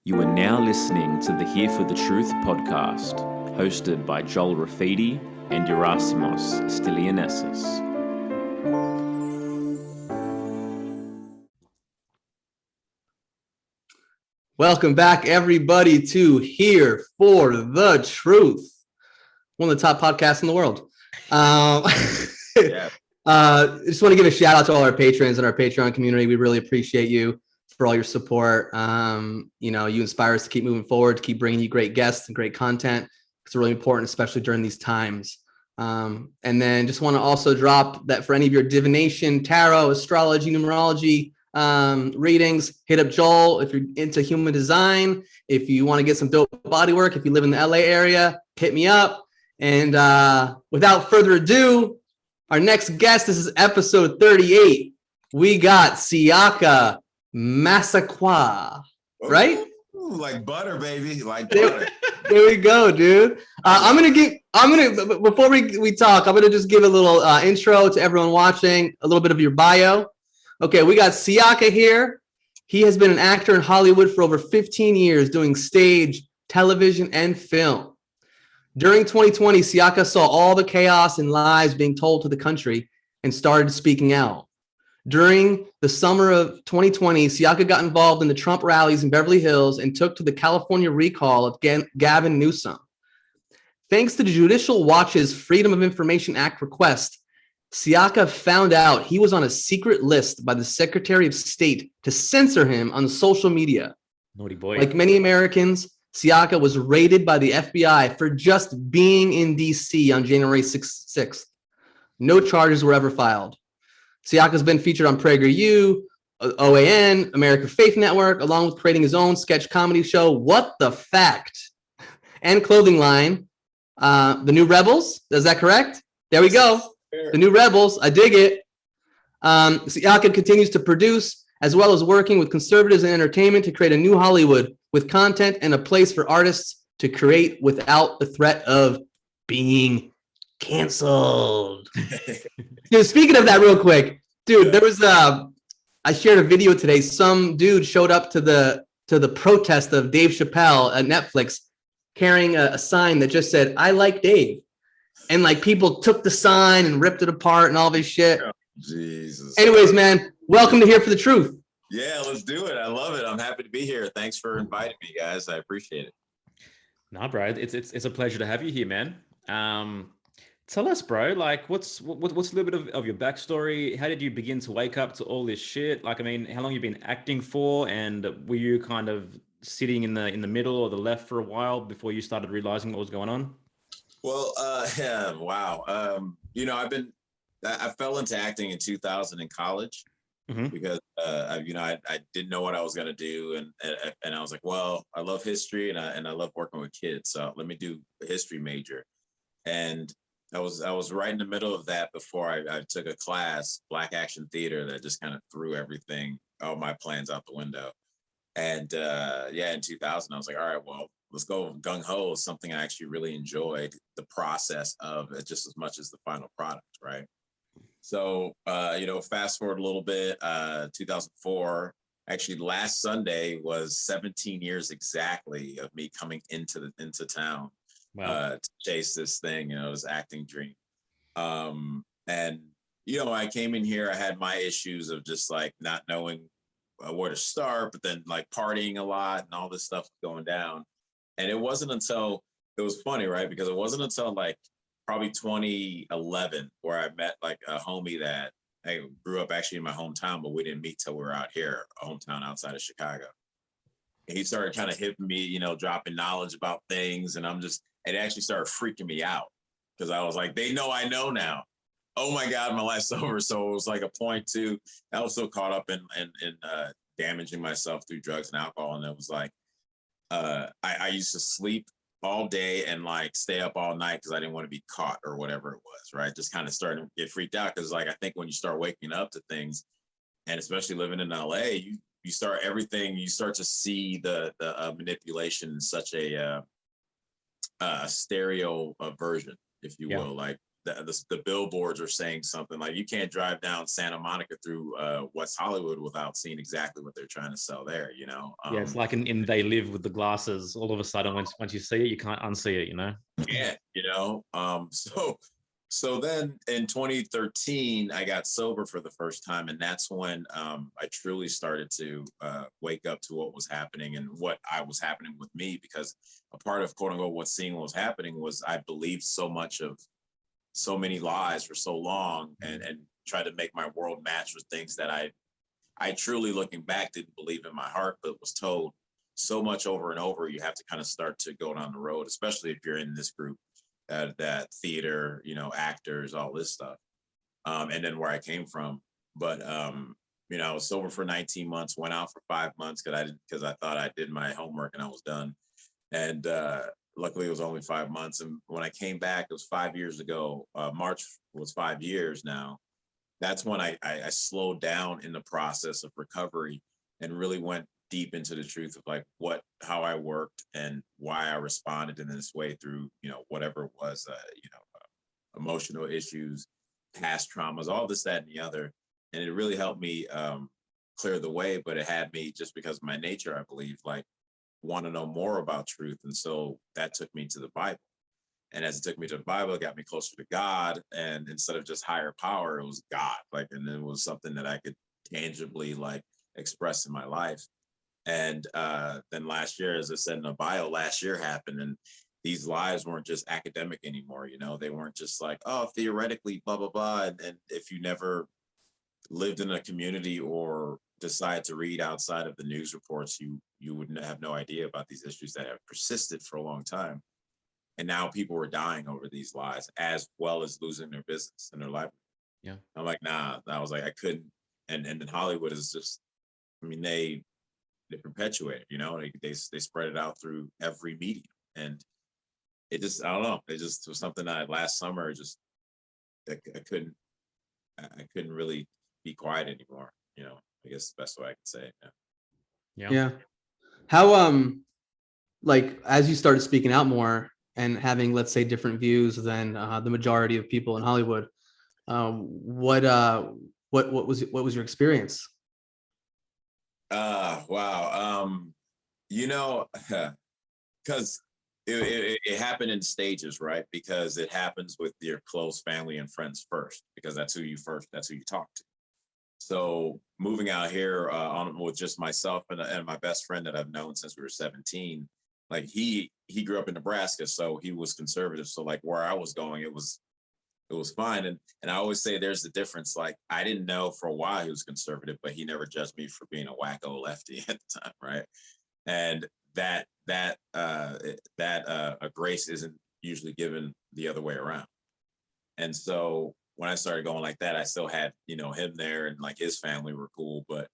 You are now listening to the Here for the Truth podcast, hosted by Joel Rafidi and Yerasimos Stilianessis. Welcome back, everybody, to Here for the Truth, one of the top podcasts in the world. Just want to give a shout out to all our patrons and our Patreon community. We really appreciate you for all your support. You inspire us to keep moving forward, to keep bringing you great guests and great content. It's really important, especially during these times. And then just want to also drop that for any of your divination, tarot, astrology, numerology readings, hit up Joel. If you're into human design, if you want to get some dope body work, if you live in the LA area, hit me up. And without further ado, our next guest, this is episode 38. We got Siaka Massaquoi, right? Ooh, like butter, baby, like butter. There we go, dude. Before we talk, I'm gonna just give a little intro to everyone watching, a little bit of your bio. Okay, we got Siaka here. He has been an actor in Hollywood for over 15 years, doing stage, television, and film. During 2020, Siaka saw all the chaos and lies being told to the country and started speaking out. During the summer of 2020, Siaka got involved in the Trump rallies in Beverly Hills and took to the California recall of Gavin Newsom. Thanks to the Judicial Watch's Freedom of Information Act request, Siaka found out he was on a secret list by the Secretary of State to censor him on social media. Naughty boy. Like many Americans, Siaka was raided by the FBI for just being in DC on January 6th. No charges were ever filed. Siaka's been featured on PragerU, OAN, American Faith Network, along with creating his own sketch comedy show, What the Fact, and clothing line, The New Rebels. Is that correct? There we go. The New Rebels. I dig it. Siaka continues to produce, as well as working with conservatives in entertainment to create a new Hollywood with content and a place for artists to create without the threat of being canceled. Dude, speaking of that real quick, dude, there was I shared a video today. Some dude showed up to the protest of Dave Chappelle at Netflix carrying a sign that just said, "I like Dave." And like people took the sign and ripped it apart and all this shit. Oh, Jesus. Anyways, man, welcome to Here for the Truth. Yeah, let's do it. I love it. I'm happy to be here. Thanks for inviting me, guys. I appreciate it. Nah, bro, it's a pleasure to have you here, man. Tell us, bro, like what's a little bit of your backstory? How did you begin to wake up to all this shit? Like, I mean, how long you been acting for, and were you kind of sitting in the middle or the left for a while before you started realizing what was going on? Well, yeah, wow. I fell into acting in 2000 in college because I didn't know what I was gonna do, and I was like, well, I love history and I love working with kids, so let me do a history major. And I was right in the middle of that before I took a class, Black Action Theater, that just kind of threw everything, all my plans out the window. And in 2000, I was like, all right, well, let's go gung ho. Something I actually really enjoyed the process of it just as much as the final product, right? So, fast forward a little bit, 2004. Actually, last Sunday was 17 years exactly of me coming into town. Wow. To chase this thing, this acting dream. I came in here, I had my issues of just like not knowing where to start, but then like partying a lot and all this stuff going down. And it wasn't until, it was funny, right? Because it wasn't until like probably 2011 where I met like a homie that I grew up actually in my hometown, but we didn't meet till we were out here, a hometown outside of Chicago. And he started kind of hitting me, dropping knowledge about things. And it actually started freaking me out because I was like, they know I know now. Oh my God, my life's over. So it was like a point too. I was so caught up in damaging myself through drugs and alcohol. And it was like, I used to sleep all day and like stay up all night because I didn't want to be caught or whatever it was, right? Just kind of starting to get freaked out because like, I think when you start waking up to things, and especially living in LA, you start to see the manipulation in such a stereo version, if you will. Like the billboards are saying something like you can't drive down Santa Monica through West Hollywood without seeing exactly what they're trying to sell there, you know. Yeah, it's like in They Live with the glasses. All of a sudden, once you see it, you can't unsee it, you know? Yeah, you know. So then in 2013, I got sober for the first time, and that's when I truly started to wake up to what was happening and what I was happening with me. Because a part of quote unquote what seeing what was happening was I believed so much of so many lies for so long, and tried to make my world match with things that I truly, looking back, didn't believe in my heart, but was told so much over and over. You have to kind of start to go down the road, especially if you're in this group, that theater, you know, actors, all this stuff. And then where I came from. But you know, I was sober for 19 months, went out for 5 months because I thought I did my homework and I was done. And luckily it was only 5 months. And when I came back, it was 5 years ago. March was 5 years now. That's when I slowed down in the process of recovery and really went deep into the truth of like how I worked and why I responded in this way through, you know, whatever it was, you know, emotional issues, past traumas, all this, that, and the other. And it really helped me clear the way, but it had me, just because of my nature, I believe, like want to know more about truth. And so that took me to the Bible. And as it took me to the Bible, it got me closer to God. And instead of just higher power, it was God. Like, and it was something that I could tangibly like express in my life. And then last year, as I said in the bio, last year happened, and these lives weren't just academic anymore. You know, they weren't just like, oh, theoretically, blah, blah, blah. And if you never lived in a community or decide to read outside of the news reports, you would have no idea about these issues that have persisted for a long time. And now people were dying over these lies, as well as losing their business and their life. Yeah. I'm like, nah. I was like, I couldn't. And then Hollywood is just, I mean, they perpetuate it, you know, they spread it out through every medium. And it just, I don't know, it just was something that last summer just I couldn't really be quiet anymore, you know. I guess the best way I can say it. Yeah. Yeah. How like as you started speaking out more and having, let's say, different views than the majority of people in Hollywood, what was your experience? Wow. You know, because it happened in stages, right? Because it happens with your close family and friends first, because that's who you talk to. So moving out here on with just myself and my best friend that I've known since we were 17, like he grew up in Nebraska, so he was conservative. So like where I was going, it was fine. And I always say there's the difference. Like I didn't know for a while he was conservative, but he never judged me for being a wacko lefty at the time, right? And a grace isn't usually given the other way around. And so when I started going like that, I still had, you know, him there, and like his family were cool. But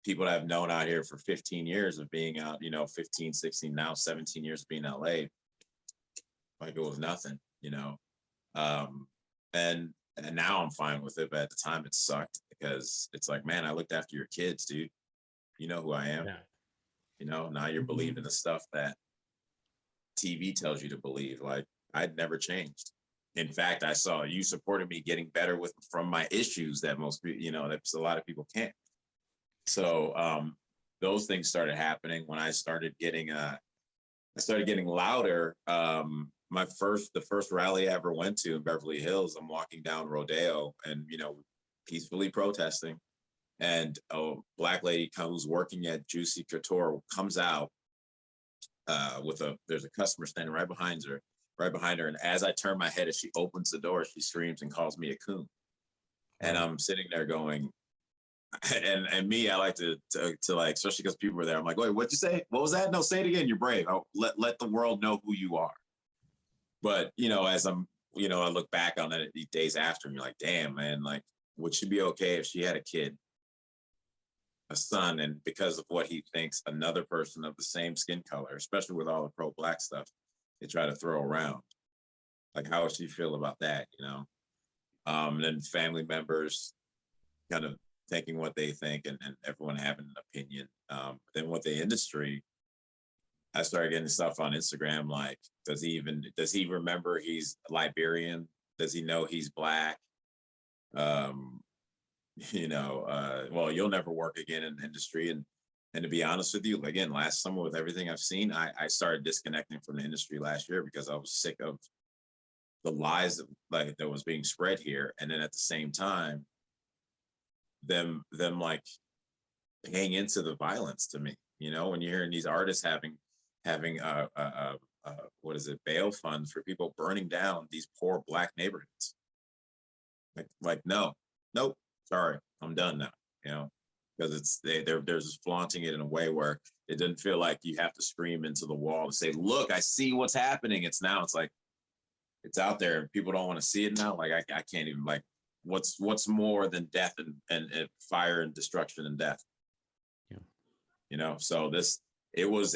people that I've known out here for 15 years of being out, you know, 15, 16, now 17 years of being in LA, like it was nothing, you know. And now I'm fine with it. But at the time it sucked, because it's like, man, I looked after your kids, dude. You know who I am. Yeah. You know, now you're believing the stuff that TV tells you to believe. Like I'd never changed. In fact, I saw you supported me getting better from my issues that most people, you know, that a lot of people can't. So those things started happening when I started getting louder. The first rally I ever went to in Beverly Hills, I'm walking down Rodeo and, you know, peacefully protesting. And a black lady who's working at Juicy Couture comes out there's a customer standing right behind her. And as I turn my head, as she opens the door, she screams and calls me a coon. And I'm sitting there going, and me, I like to like, especially because people were there. I'm like, wait, what'd you say? What was that? No, say it again. You're brave. I'll let the world know who you are. But, you know, as I'm, you know, I look back on it these days after, and you're like, damn, man, like, would she be okay if she had a kid, a son, and because of what he thinks another person of the same skin color, especially with all the pro-black stuff they try to throw around, like how would she feel about that, you know? And then family members kind of thinking what they think, and everyone having an opinion. Then with the industry, I started getting stuff on Instagram like, does he remember he's Liberian? Does he know he's black? Um, well, you'll never work again in the industry. And to be honest with you, again, last summer with everything I've seen, I started disconnecting from the industry last year because I was sick of the lies that was being spread here. And then at the same time, them like paying into the violence to me, when you're hearing these artists having what is it, bail funds for people burning down these poor black neighborhoods. Like no, nope, sorry, I'm done now, because they're just flaunting it in a way where it doesn't feel like you have to scream into the wall to say, look, I see what's happening. It's like it's out there and people don't want to see it now. Like I can't even, like, what's more than death and fire and destruction and death. So it was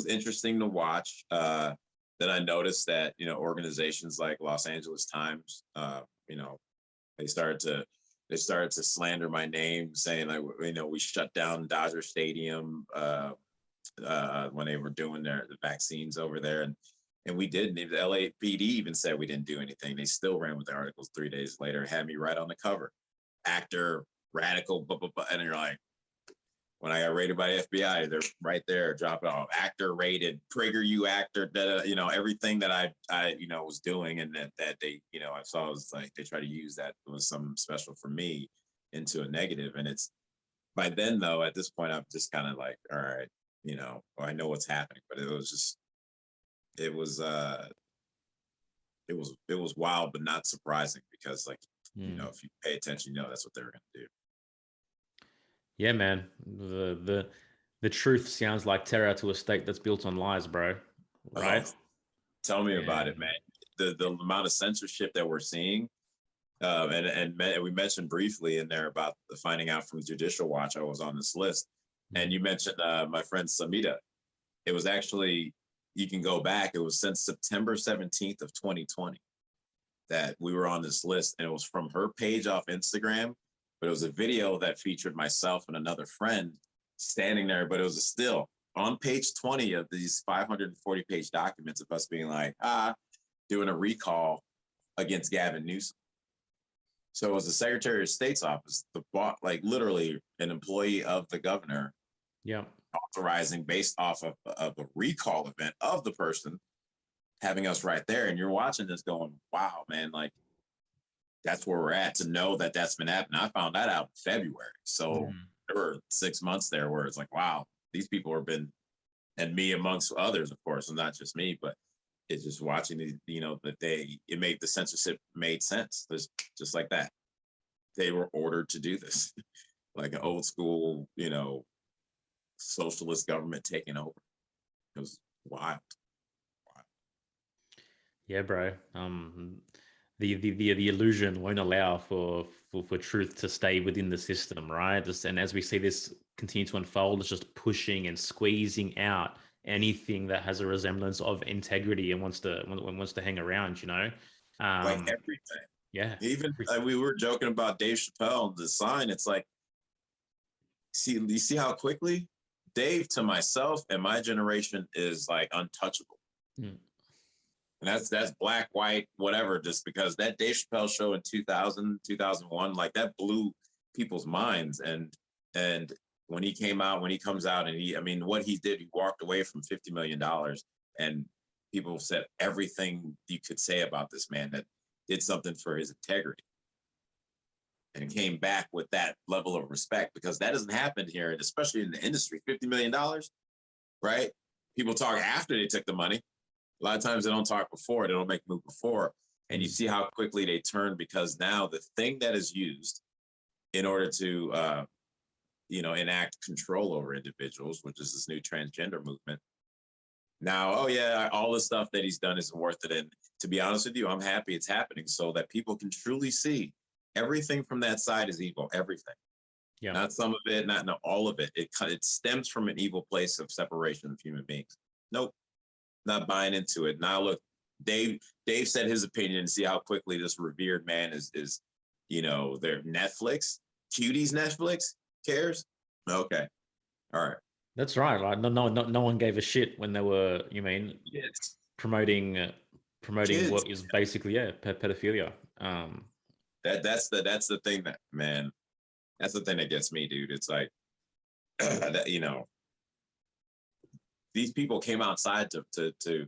interesting to watch. Then I noticed that, organizations like Los Angeles Times, they started to slander my name, saying like, we shut down Dodger Stadium when they were doing the vaccines over there, and we didn't. The LAPD even said we didn't do anything. They still ran with the articles 3 days later, had me right on the cover. Actor, radical, blah, blah, blah. And you're like, when I got raided by the FBI, they're right there, dropping off, actor rated, PragerU actor, everything that I was doing, and that they, I saw was like, they try to use that was something special for me into a negative. And it's, by then though, at this point, I'm just kind of like, all right, I know what's happening, but it was wild, but not surprising, because like, if you pay attention, that's what they were going to do. Yeah, man. The truth sounds like terror to a state that's built on lies, bro. Right? Oh, tell me about it, man. The amount of censorship that we're seeing, and we mentioned briefly in there about the finding out from Judicial Watch. I was on this list, and you mentioned my friend Samita. It was actually, you can go back. It was since September 17th of 2020 that we were on this list, and it was from her page off Instagram. But it was a video that featured myself and another friend standing there, but it was a still on page 20 of these 540-page documents of us being like, doing a recall against Gavin Newsom. So it was the Secretary of State's office, like literally an employee of the governor, authorizing based off of a recall event of the person, having us right there. And you're watching this going, wow, man, like, that's where we're at, to know that that's been happening. I found that out in February. So there were 6 months there where it's like, wow, these people have been, and me amongst others, of course, and not just me, but it's just watching the, that it made the censorship made sense. There's just like that. They were ordered to do this, like an old school, socialist government taking over. It was wild. Yeah, bro. The illusion won't allow for truth to stay within the system, right? And as we see this continue to unfold, it's just pushing and squeezing out anything that has a resemblance of integrity and wants to hang around, like everything. Yeah. Even we were joking about Dave Chappelle, the sign. It's like, you see how quickly Dave, to myself and my generation, is like untouchable. And that's black, white, whatever, just because that Dave Chappelle show in 2000, 2001, like that blew people's minds. And when he comes out and what he did, he walked away from $50 million, and people said everything you could say about this man that did something for his integrity, and came back with that level of respect, because that doesn't happen here, and especially in the industry. $50 million, right? People talk after they took the money. A lot of times they don't talk before, they don't make a move before. And you see how quickly they turn, because now the thing that is used in order to, enact control over individuals, which is this new transgender movement. Now, all the stuff that he's done isn't worth it. And to be honest with you, I'm happy it's happening so that people can truly see everything from that side is evil, everything. Yeah. Not some of it, not all of it. It stems from an evil place of separation of human beings. Nope. Not buying into it. Now look, Dave said his opinion, and see how quickly this revered man is their Netflix, cuties Netflix cares. Okay. All right. That's right. Like no one gave a shit when they were, promoting promoting kids. what is basically pedophilia. That's the thing that, man, that's the thing that gets me, dude. It's like that, these people came outside to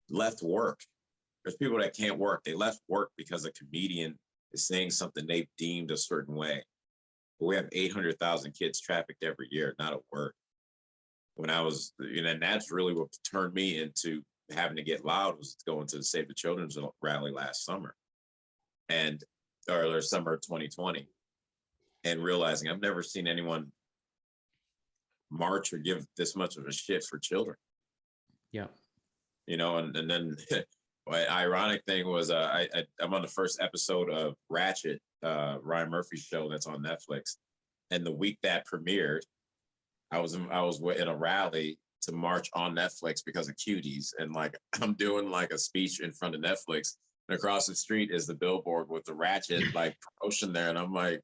left work. There's people that can't work. They left work because a comedian is saying something they deemed a certain way. But we have 800,000 kids trafficked every year, not at work. When I was, and that's really what turned me into having to get loud, was going to the Save the Children's rally last summer, or summer of 2020, and realizing I've never seen anyone march or give this much of a shit for children. Yeah. And then the ironic thing was I'm on the first episode of Ratchet, Ryan Murphy's show that's on Netflix. And the week that premiered, I was in a rally to march on Netflix because of cuties. And like, I'm doing like a speech in front of Netflix, and across the street is the billboard with the Ratchet like promotion there. And I'm like,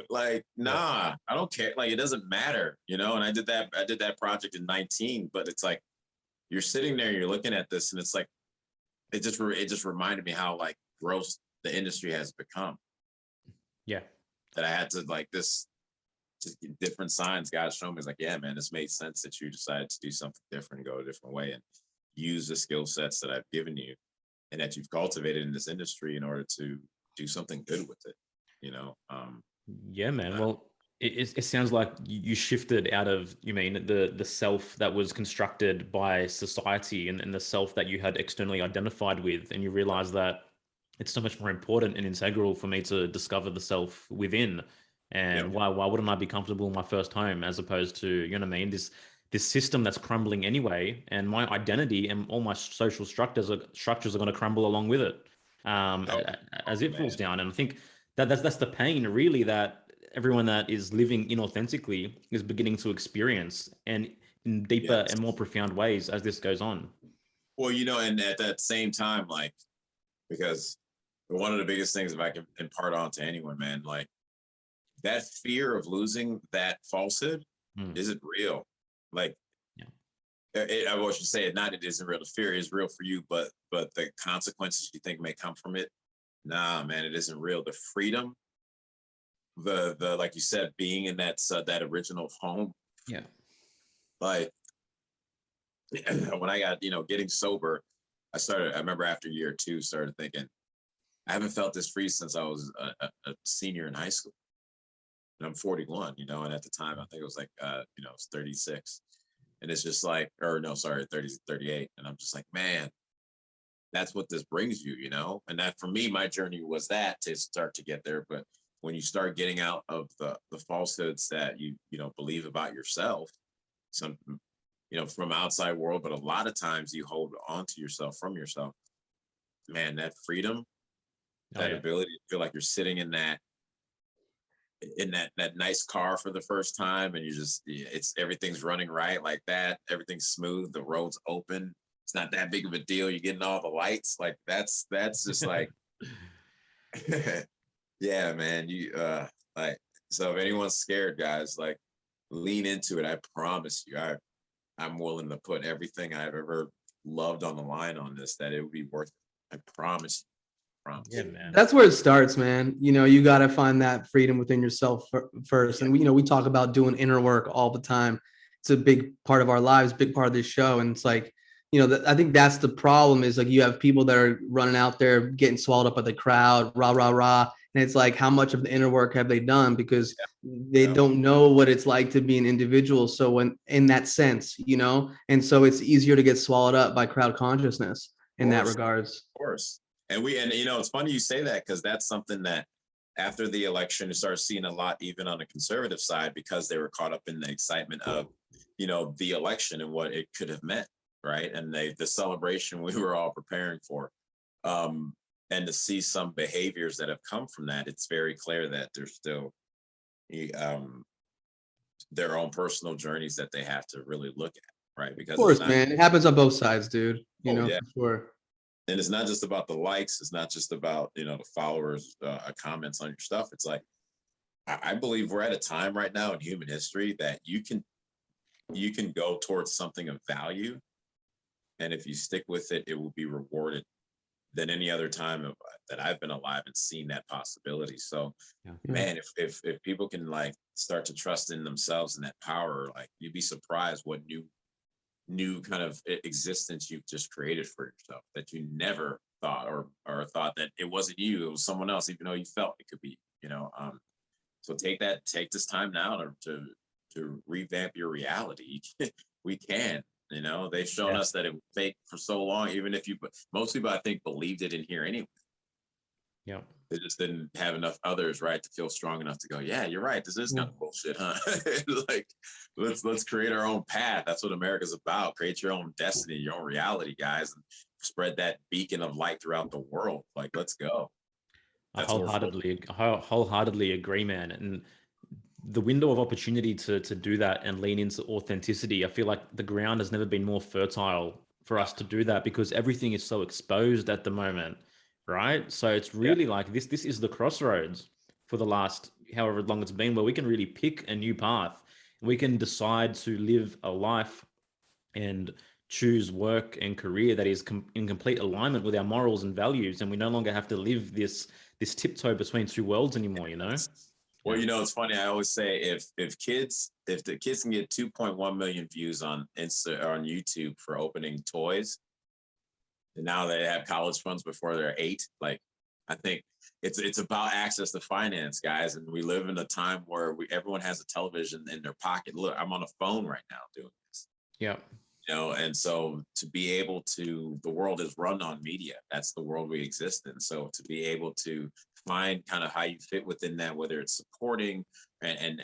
like, nah, I don't care. Like, it doesn't matter, and I did that project in 19, but it's like, you're sitting there, you're looking at this, and it's like, it just reminded me how like gross the industry has become. Yeah. That I had to like this, just different signs God showed me. It's like, yeah, man, this made sense that you decided to do something different, go a different way, and use the skill sets that I've given you and that you've cultivated in this industry in order to do something good with it. Yeah, man. Well, it sounds like you shifted out of, the self that was constructed by society and the self that you had externally identified with, and you realize that it's so much more important and integral for me to discover the self within. And why wouldn't I be comfortable in my first home, as opposed to, this system that's crumbling anyway, and my identity and all my social structures are going to crumble along with it, as it falls down. And I think that's the pain, really, that everyone that is living inauthentically is beginning to experience, and in deeper and more profound ways as this goes on. Well, and at that same time, like, because one of the biggest things, if I can impart on to anyone, man, like, that fear of losing that falsehood isn't real. Like, I should say it, not it isn't real. The fear is real for you, but the consequences you think may come from it, nah, man, it isn't real. The freedom, the like you said, being in that original home. Yeah. Like, when I got, getting sober, I remember after year 2, started thinking, I haven't felt this free since I was a senior in high school. And I'm 41, and at the time, I think it was like, it's 36. And it's just like, 38. And I'm just like, man, that's what this brings you, And that, for me, my journey was that, to start to get there. But when you start getting out of the falsehoods that you believe about yourself, some, from outside world, but a lot of times you hold on to yourself from yourself, man, that freedom, that ability to feel like you're sitting in that nice car for the first time, and everything's running right, like that, everything's smooth, the road's open, it's not that big of a deal, you're getting all the lights, like that's just like yeah, man, like, so if anyone's scared, guys, like, lean into it. I promise you, I'm willing to put everything I've ever loved on the line on this, that it would be worth it. I promise you. Yeah, man. That's where it starts, man. You got to find that freedom within yourself first. And we talk about doing inner work all the time. It's a big part of our lives, big part of this show. And it's like, I think that's the problem, is like, you have people that are running out there getting swallowed up by the crowd, rah, rah, rah. And it's like, how much of the inner work have they done? Because they don't know what it's like to be an individual. So when, in that sense, and so it's easier to get swallowed up by crowd consciousness in that regards. Of course. And it's funny you say that, because that's something that after the election, you start seeing a lot, even on the conservative side, because they were caught up in the excitement of, the election and what it could have meant. Right. And the celebration we were all preparing for. And to see some behaviors that have come from that, it's very clear that there's still their own personal journeys that they have to really look at. Right. Because, of course, man, it happens on both sides, dude. For sure. And it's not just about the likes. It's not just about, the followers, comments on your stuff. It's like, I believe we're at a time right now in human history that you can go towards something of value and if you stick with it, it will be rewarded than any other time that I've been alive and seen that possibility. So, Yeah. man, if people can like start to trust in themselves and that power, like you'd be surprised what new kind of existence you've just created for yourself that you never thought or thought that it wasn't you, it was someone else, even though you felt it could be, so take this time now to revamp your reality. We can, they've shown us that it was fake for so long, even if most people I think believed it in here anyway. Yeah. They just didn't have enough others, right, to feel strong enough to go, yeah, you're right, this is kind of bullshit, huh? Like, let's create our own path. That's what America's about. Create your own destiny, your own reality, guys, and spread that beacon of light throughout the world. Like, let's go. I That's what wholeheartedly agree, man. And the window of opportunity to do that and lean into authenticity, I feel like the ground has never been more fertile for us to do that, because everything is so exposed at the moment, right? So it's really like this is the crossroads for the last however long it's been, where we can really pick a new path. We can decide to live a life and choose work and career that is in complete alignment with our morals and values, and we no longer have to live this tiptoe between two worlds anymore. Well, it's funny. I always say if the kids can get 2.1 million views on YouTube for opening toys, and now they have college funds before they're 8, like I think it's about access to finance, guys. And we live in a time where everyone has a television in their pocket. Look, I'm on a phone right now doing this. Yeah. And so to be able to, the world is run on media. That's the world we exist in. So to be able to find kind of how you fit within that, whether it's supporting and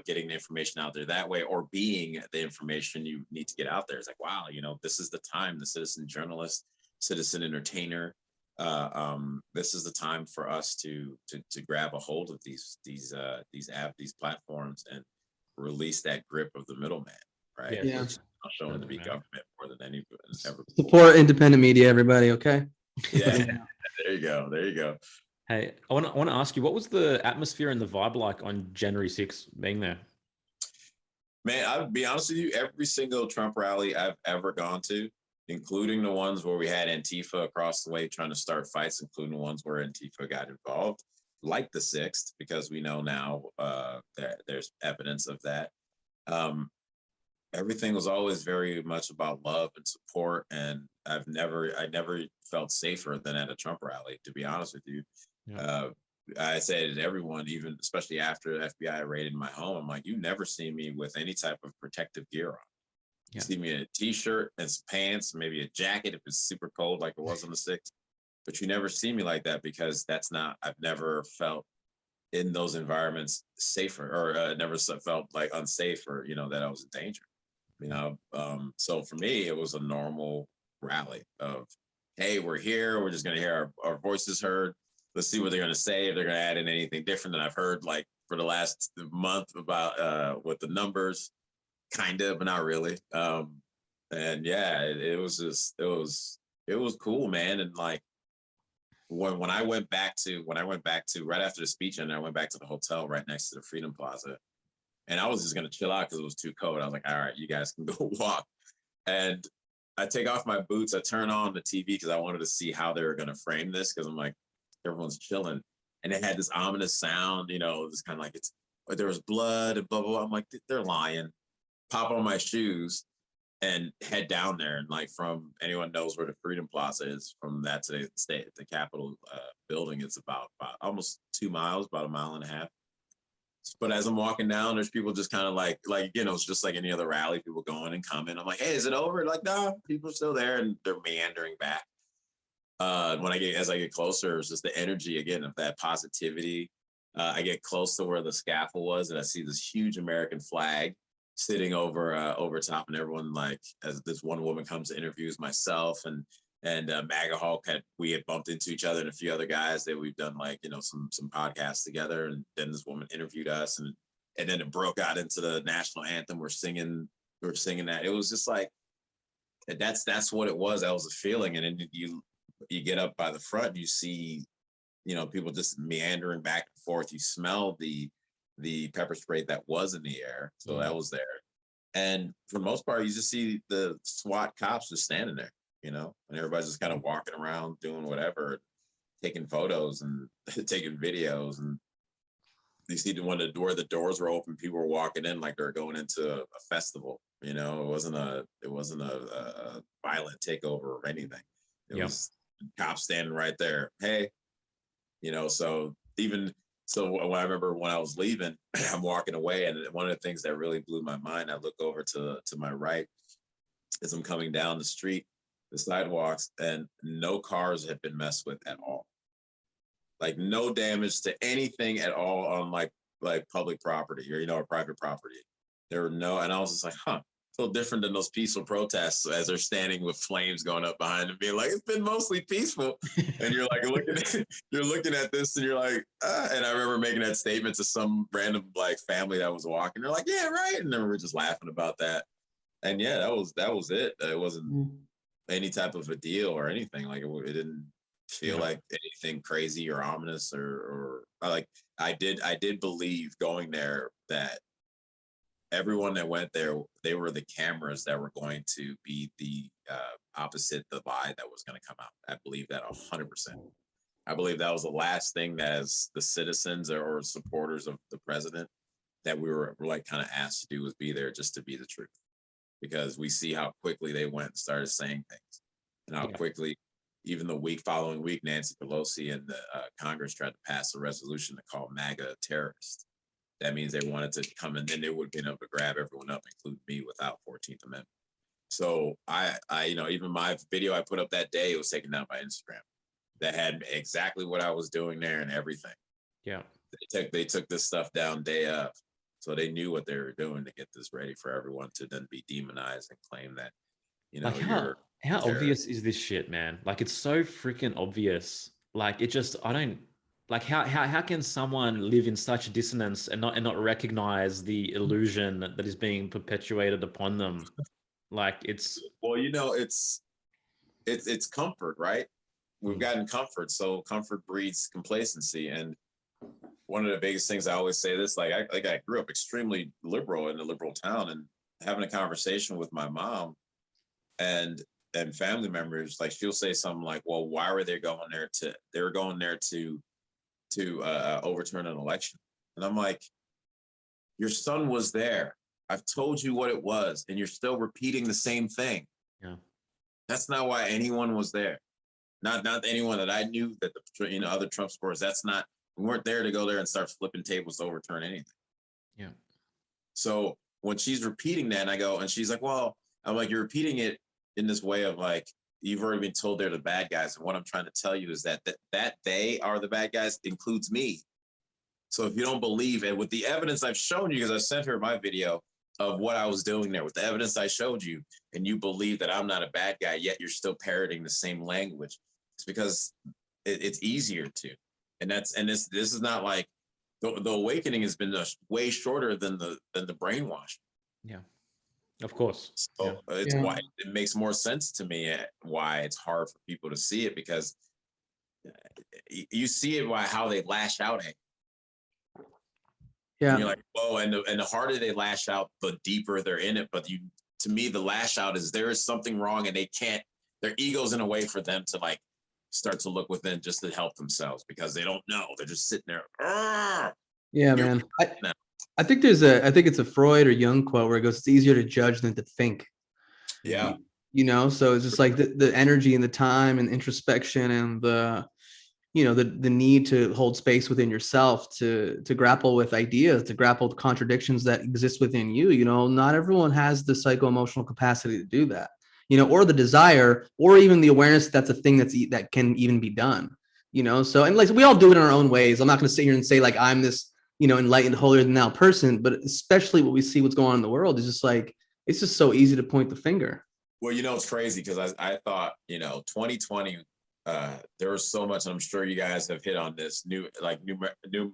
getting the information out there that way, or being the information you need to get out there. It's like, wow, this is the time. The citizen journalist, citizen entertainer. This is the time for us to grab a hold of these platforms and release that grip of the middleman, right? Yeah. Which is shown to be government more than any ever. Support independent media, everybody. Okay. Yeah. There you go. Hey, I want to ask you, what was the atmosphere and the vibe like on January 6th being there? Man, I'll be honest with you, every single Trump rally I've ever gone to, including the ones where we had Antifa across the way trying to start fights, including the ones where Antifa got involved, like the 6th, because we know now that there's evidence of that. Everything was always very much about love and support, and I never felt safer than at a Trump rally, to be honest with you. Yeah. I say to everyone, even especially after the FBI raided my home, I'm like, you never see me with any type of protective gear on. You see me in a t-shirt and some pants, maybe a jacket if it's super cold like it was on the 6th, but you never see me like that, because I've never felt in those environments safer, or never felt like unsafe, or that I was in danger. So for me, it was a normal rally of, hey, we're here, we're just going to hear our voices heard. Let's see what they're going to say, if they're going to add in anything different than I've heard like for the last month about with the numbers, kind of, but not really. And yeah, it was cool, man. And like when I went back to right after the speech, and I went back to the hotel right next to the Freedom Plaza, and I was just going to chill out because it was too cold. I was like, all right, you guys can go walk. And I take off my boots. I turn on the TV because I wanted to see how they were going to frame this, because I'm like, everyone's chilling. And it had this ominous sound, it's kind of like there was blood and blah, blah, blah. I'm like, they're lying. Pop on my shoes and head down there. And like, from anyone knows where the Freedom Plaza is, from that to the Capitol building, it's about almost 2 miles, about 1.5 miles. But as I'm walking down, there's people just kind of like, it's just like any other rally, people going and coming. I'm like, hey, is it over? Like, no, people are still there, and they're meandering back. As I get closer, it's just the energy again of that positivity. I get close to where the scaffold was, and I see this huge American flag sitting over top, and everyone, like, as this one woman comes to interviews myself and MAGA Hulk, we had bumped into each other and a few other guys that we've done some podcasts together, and then this woman interviewed us, and then it broke out into the national anthem. We're singing that. It was just like, that's what it was. That was a feeling. And then you get up by the front, you see, people just meandering back and forth. You smell the pepper spray that was in the air. So that was there. And for the most part, you just see the SWAT cops just standing there, and everybody's just kind of walking around doing whatever, taking photos and taking videos. And you see where the doors were open, people were walking in like they're going into a festival. It wasn't a violent takeover or anything. It was cops standing right there. Hey, so even so, when I remember when I was leaving, I'm walking away, and one of the things that really blew my mind, I look over to my right as I'm coming down the street, the sidewalks, and no cars had been messed with at all. Like no damage to anything at all on like public property or private property. There were no, and I was just like, huh. So different than those peaceful protests as they're standing with flames going up behind them, being like, it's been mostly peaceful. And you're like you're looking at this and you're like, and I remember making that statement to some random like family that was walking. They're like, yeah, right. And then we were just laughing about that. And yeah, that was it. It wasn't any type of a deal or anything. Like it didn't feel like anything crazy or ominous or like I did believe going there that everyone that went there, they were the cameras that were going to be the opposite the lie that was going to come out. I believe that 100%. I believe that was the last thing that as the citizens or supporters of the president that we were like kind of asked to do was be there just to be the truth. Because we see how quickly they went and started saying things and how quickly, even the following week, Nancy Pelosi and the Congress tried to pass a resolution to call MAGA a terrorist. That means they wanted to come and then they would have been able to grab everyone up, including me, without 14th Amendment. So I even my video I put up that day, it was taken down by Instagram. That had exactly what I was doing there and everything. Yeah. They took this stuff down day of. So they knew what they were doing to get this ready for everyone to then be demonized and claim that, Like how obvious is this shit, man? Like it's so freaking obvious. Like it just, I don't like how can someone live in such dissonance and not recognize the illusion that is being perpetuated upon them? Like it's it's comfort, right? We've gotten comfort, so comfort breeds complacency. And one of the biggest things I always say this, like I grew up extremely liberal in a liberal town, and having a conversation with my mom and family members, like she'll say something like, well, why were they going there to overturn an election? And I'm like, your son was there. I've told you what it was, and you're still repeating the same thing. Yeah. That's not why anyone was there. Not anyone that I knew that the other Trump supporters. That's not. We weren't there to go there and start flipping tables to overturn anything. Yeah. So when she's repeating that, and I go, and she's like, well, I'm like, you're repeating it in this way of like, you've already been told they're the bad guys. And what I'm trying to tell you is that they are the bad guys includes me. So if you don't believe it, with the evidence I've shown you, because I sent her my video of what I was doing there, with the evidence I showed you, and you believe that I'm not a bad guy, yet you're still parroting the same language, it's because it's easier to. And this is not like the awakening has been way shorter than the brainwashing. Yeah, of course. So it's why it makes more sense to me why it's hard for people to see it, because you see it by how they lash out at you. Yeah. And you're like, whoa, and the harder they lash out, the deeper they're in it. But to me, the lash out is there is something wrong, and they can't. Their ego's in a way for them to like start to look within just to help themselves, because they don't know. They're just sitting there. Yeah, man. I think it's a Freud or Jung quote where it goes, it's easier to judge than to think. Yeah. So it's just like the energy and the time and introspection and the need to hold space within yourself to grapple with ideas, to grapple with contradictions that exist within you. Not everyone has the psycho-emotional capacity to do that, or the desire, or even the awareness that's a thing that can even be done, so, and like we all do it in our own ways. I'm not going to sit here and say like I'm this enlightened, holier than thou person, but especially what we see what's going on in the world is just like it's just so easy to point the finger. Well, it's crazy because I thought 2020 there was so much, and I'm sure you guys have hit on this numeric. I can't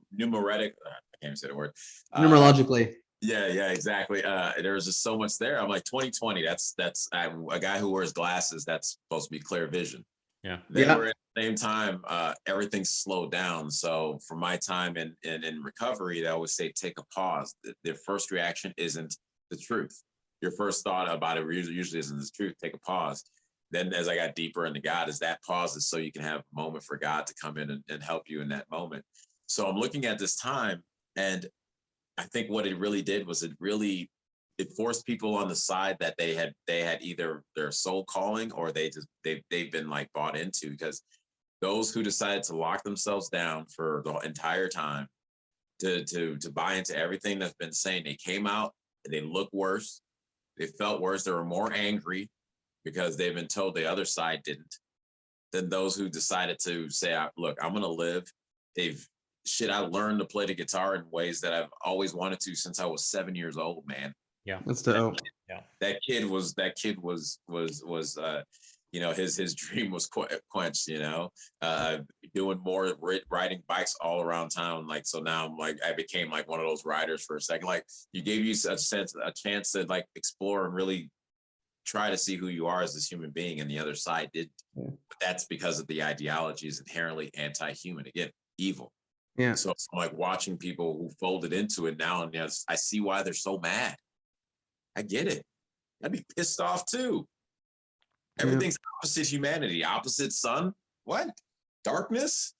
even say the word. Numerologically. Yeah, exactly. There was just so much there. I'm like 2020. That's a guy who wears glasses. That's supposed to be clear vision. Yeah. Were at the same time, everything slowed down. So for my time in recovery, I always say take a pause. The first reaction isn't the truth. your first thought about it usually isn't the truth. Take a pause. Then as I got deeper into God, is that pause is so you can have a moment for God to come in and help you in that moment. So I'm looking at this time, and I think what it really did was it forced people on the side that they had either their soul calling or they've been like bought into, because those who decided to lock themselves down for the entire time to buy into everything that's been saying, they came out and they looked worse. They felt worse. They were more angry because they've been told the other side didn't, than those who decided to say, look, I'm going to live. I learned to play the guitar in ways that I've always wanted to since I was 7 years old, man. Yeah. That's dope. That kid was his dream was quenched, doing more riding bikes all around town. Like, so now I'm like, I became like one of those riders for a second. Like, you gave you a chance to like explore and really try to see who you are as this human being, and the other side did. Yeah. But that's because of the ideology is inherently anti-human, again, evil. Yeah. So I'm like watching people who folded into it now, and I see why they're so mad. I get it. I'd be pissed off too. Everything's opposite humanity, opposite sun. What? Darkness?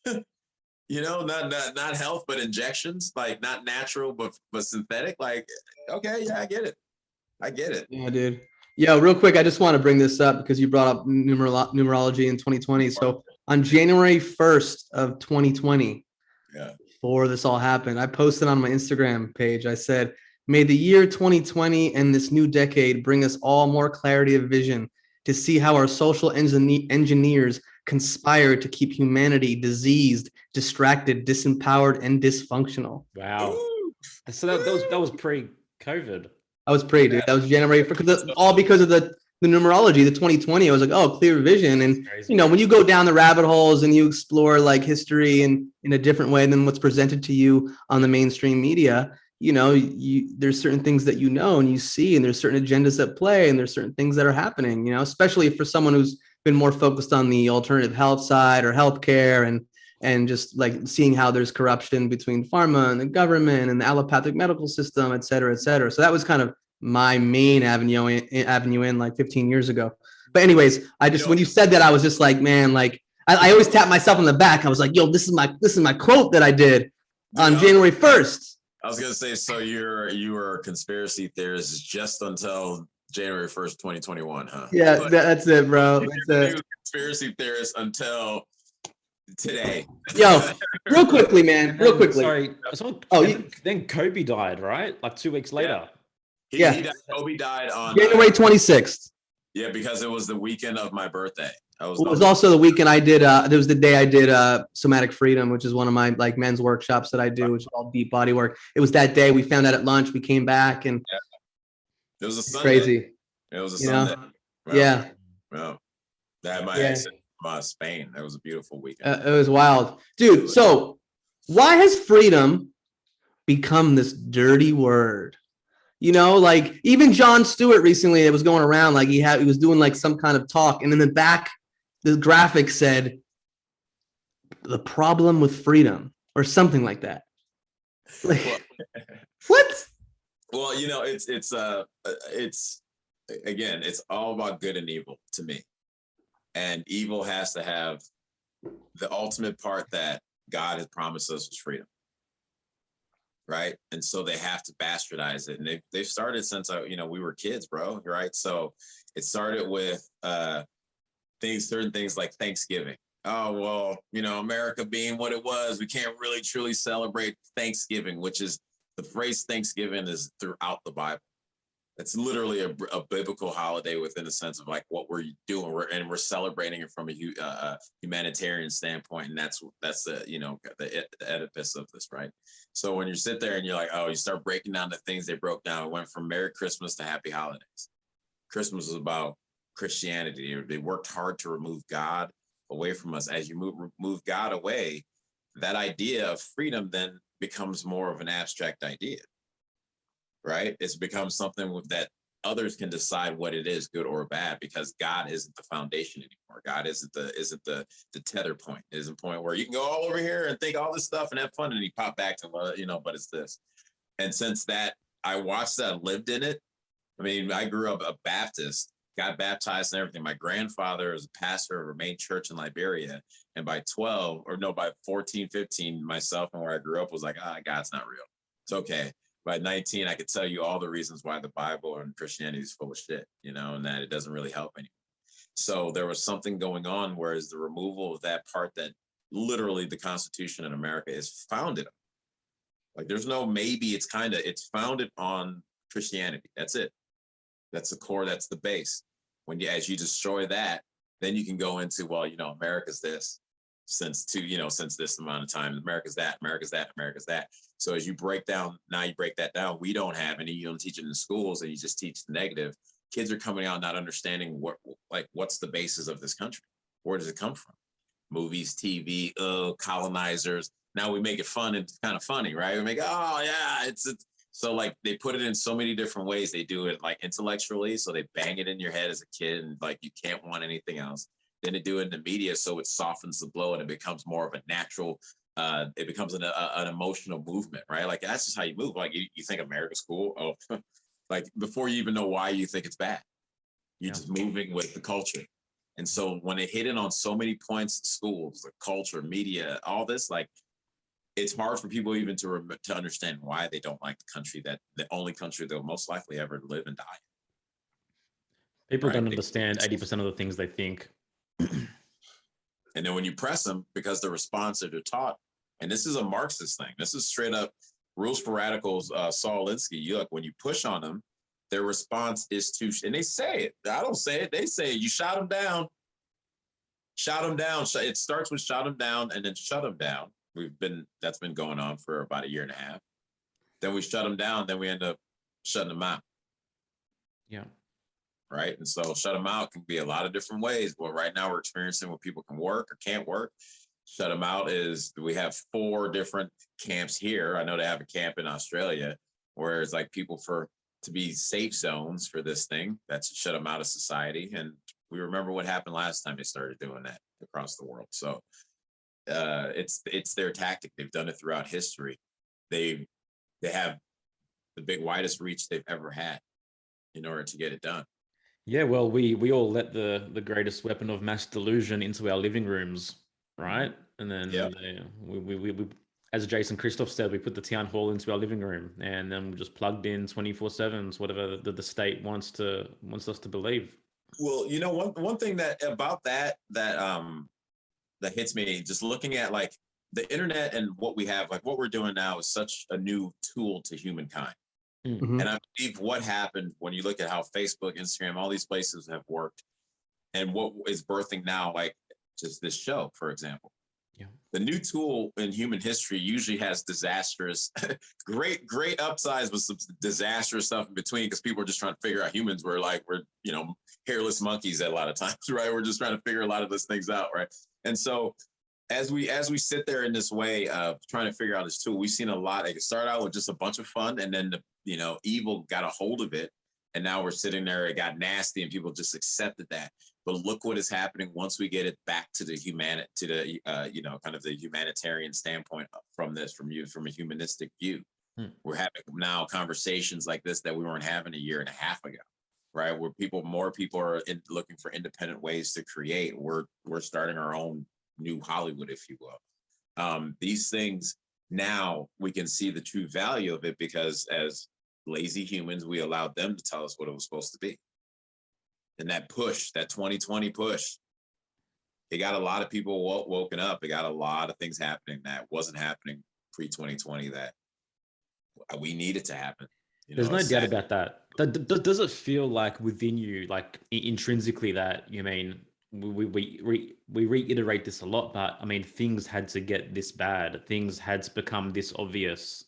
Not health, but injections. Like, not natural, but synthetic. Like, okay, yeah, I get it. Yeah, dude. Yo, real quick, I just want to bring this up because you brought up numerology in 2020. So on January 1st of 2020, before this all happened, I posted on my Instagram page, I said, may the year 2020 and this new decade bring us all more clarity of vision to see how our social engineers conspire to keep humanity diseased, distracted, disempowered, and dysfunctional. Wow. So that was pre-COVID. I was pre, dude. That was January, all because of the numerology, the 2020. I was like, oh, clear vision. And, when you go down the rabbit holes and you explore like history in a different way than what's presented to you on the mainstream media, there's certain things that and you see, and there's certain agendas that play, and there's certain things that are happening, especially for someone who's been more focused on the alternative health side or healthcare and just like seeing how there's corruption between pharma and the government and the allopathic medical system, et cetera, et cetera. So that was kind of my main avenue in like 15 years ago. But anyways, when you said that, I was just like, man, like I always tap myself on the back. I was like, yo, this is my quote that I did on January 1st. I was gonna say, so you were a conspiracy theorist just until January 1st, 2021, huh? Yeah, that's it, bro. That's it. Conspiracy theorist until today. Yo, real quickly, man. Real quickly. Sorry. Then Kobe died, right? Like 2 weeks later. Kobe died on January 26th. Yeah, because it was the weekend of my birthday. It was also the weekend I did. It was the day I did somatic freedom, which is one of my like men's workshops that I do, which is all deep body work. It was that day. We found out at lunch. We came back, and it was a Sunday. Crazy. It was a Sunday. Well, Well, I had my exit from Spain. That was a beautiful weekend. It was wild, dude. So, why has freedom become this dirty word? Like even Jon Stewart recently, it was going around like he was doing like some kind of talk, and in the back, the graphic said the problem with freedom or something like that. Like, what? Well, it's again, it's all about good and evil to me, and evil has to have the ultimate part that God has promised us is freedom. Right. And so they have to bastardize it. And they've started since, we were kids, bro. Right. So it started with certain things like Thanksgiving. Oh, well, America being what it was, we can't really truly celebrate Thanksgiving, which is the phrase Thanksgiving is throughout the Bible. It's literally a biblical holiday within the sense of like what we're doing. We're celebrating it from a humanitarian standpoint. And that's the edifice of this, right? So when you sit there and you're like, you start breaking down the things they broke down. It went from Merry Christmas to Happy Holidays. Christmas was about Christianity. They worked hard to remove God away from us. As you move God away, that idea of freedom then becomes more of an abstract idea. Right? It's become something that others can decide what it is, good or bad, because God isn't the foundation anymore. God isn't the tether point. It isn't a point where you can go all over here and think all this stuff and have fun, and he pop back to but it's this. And since that I watched that, lived in it, I mean, I grew up a Baptist, got baptized and everything. My grandfather is a pastor of a main church in Liberia. And by 12, or no, by 14, 15, myself and where I grew up was like, God's not real. It's okay. By 19, I could tell you all the reasons why the Bible and Christianity is full of shit, you know, and that it doesn't really help anyone. So there was something going on, whereas the removal of that part that literally the Constitution in America is founded on. Like there's no maybe, it's founded on Christianity. That's it. That's the core, that's the base. As you destroy that, then you can go into, well, you know, America's this since this amount of time. America's that, America's that, America's that. So as you break that down, we don't have any, you don't teach it in schools and you just teach the negative. Kids are coming out not understanding what's the basis of this country? Where does it come from? Movies, TV, colonizers. Now we make it fun and it's kind of funny, right? We make, oh yeah, it's so like they put it in so many different ways. They do it like intellectually, so they bang it in your head as a kid and like you can't want anything else. Then they do it in the media, so it softens the blow and it becomes more of a natural. It becomes an emotional movement, right? Like that's just how you move. Like you think America's cool, oh, like before you even know why you think it's bad, you're just moving with the culture. And so when it hit it on so many points, schools, the culture, media, all this, like. It's hard for people even to understand why they don't like the country, that the only country they'll most likely ever live and die. People don't understand 80% of the things they think. And then when you press them, because the response that they're taught, and this is a Marxist thing, this is straight up Rules for Radicals, Saul Alinsky. Look, when you push on them, their response is to, and they say it. I don't say it. They say it. You shot them down. Shot them down. It starts with shot them down and then shut them down. That's been going on for about a year and a half. Then we shut them down. Then we end up shutting them out. Yeah. Right. And so shut them out can be a lot of different ways. Well, right now we're experiencing where people can work or can't work. Shut them out is we have 4 different camps here. I know they have a camp in Australia where it's like people to be safe zones for this thing. That's shut them out of society. And we remember what happened last time they started doing that across the world. So it's their tactic. They've done it throughout history. They have the widest reach they've ever had in order to get it done. Yeah, well, we all let the greatest weapon of mass delusion into our living rooms, right? And then we as Jason Christoph said, we put the town hall into our living room, and then we just plugged in 24/7, whatever the state wants us to believe. Well, you know, one thing that hits me just looking at like the internet and what we have, like what we're doing now is such a new tool to humankind. Mhm. And I believe what happened when you look at how Facebook, Instagram, all these places have worked and what is birthing now, like just this show, for example. Yeah. The new tool in human history usually has disastrous, great upsides, but some disastrous stuff in between because people are just trying to figure out humans. We're hairless monkeys at a lot of times, right? We're just trying to figure a lot of those things out, right? And so as we sit there in this way of trying to figure out this tool, we've seen a lot. It started out with just a bunch of fun, and then evil got a hold of it, and now we're sitting there. It got nasty, and people just accepted that. But look what is happening once we get it back to the kind of the humanitarian standpoint from a humanistic view. We're having now conversations like this that we weren't having a year and a half ago, right? Where more people are looking for independent ways to create. We're starting our own new Hollywood, if you will. These things now we can see the true value of it because as lazy humans, we allowed them to tell us what it was supposed to be. And that push, that 2020 push, it got a lot of people woken up. It got a lot of things happening that wasn't happening pre-2020 that we needed to happen. There's no doubt about that. Does it feel like within you, like intrinsically, that we reiterate this a lot, but I mean, things had to get this bad. Things had to become this obvious.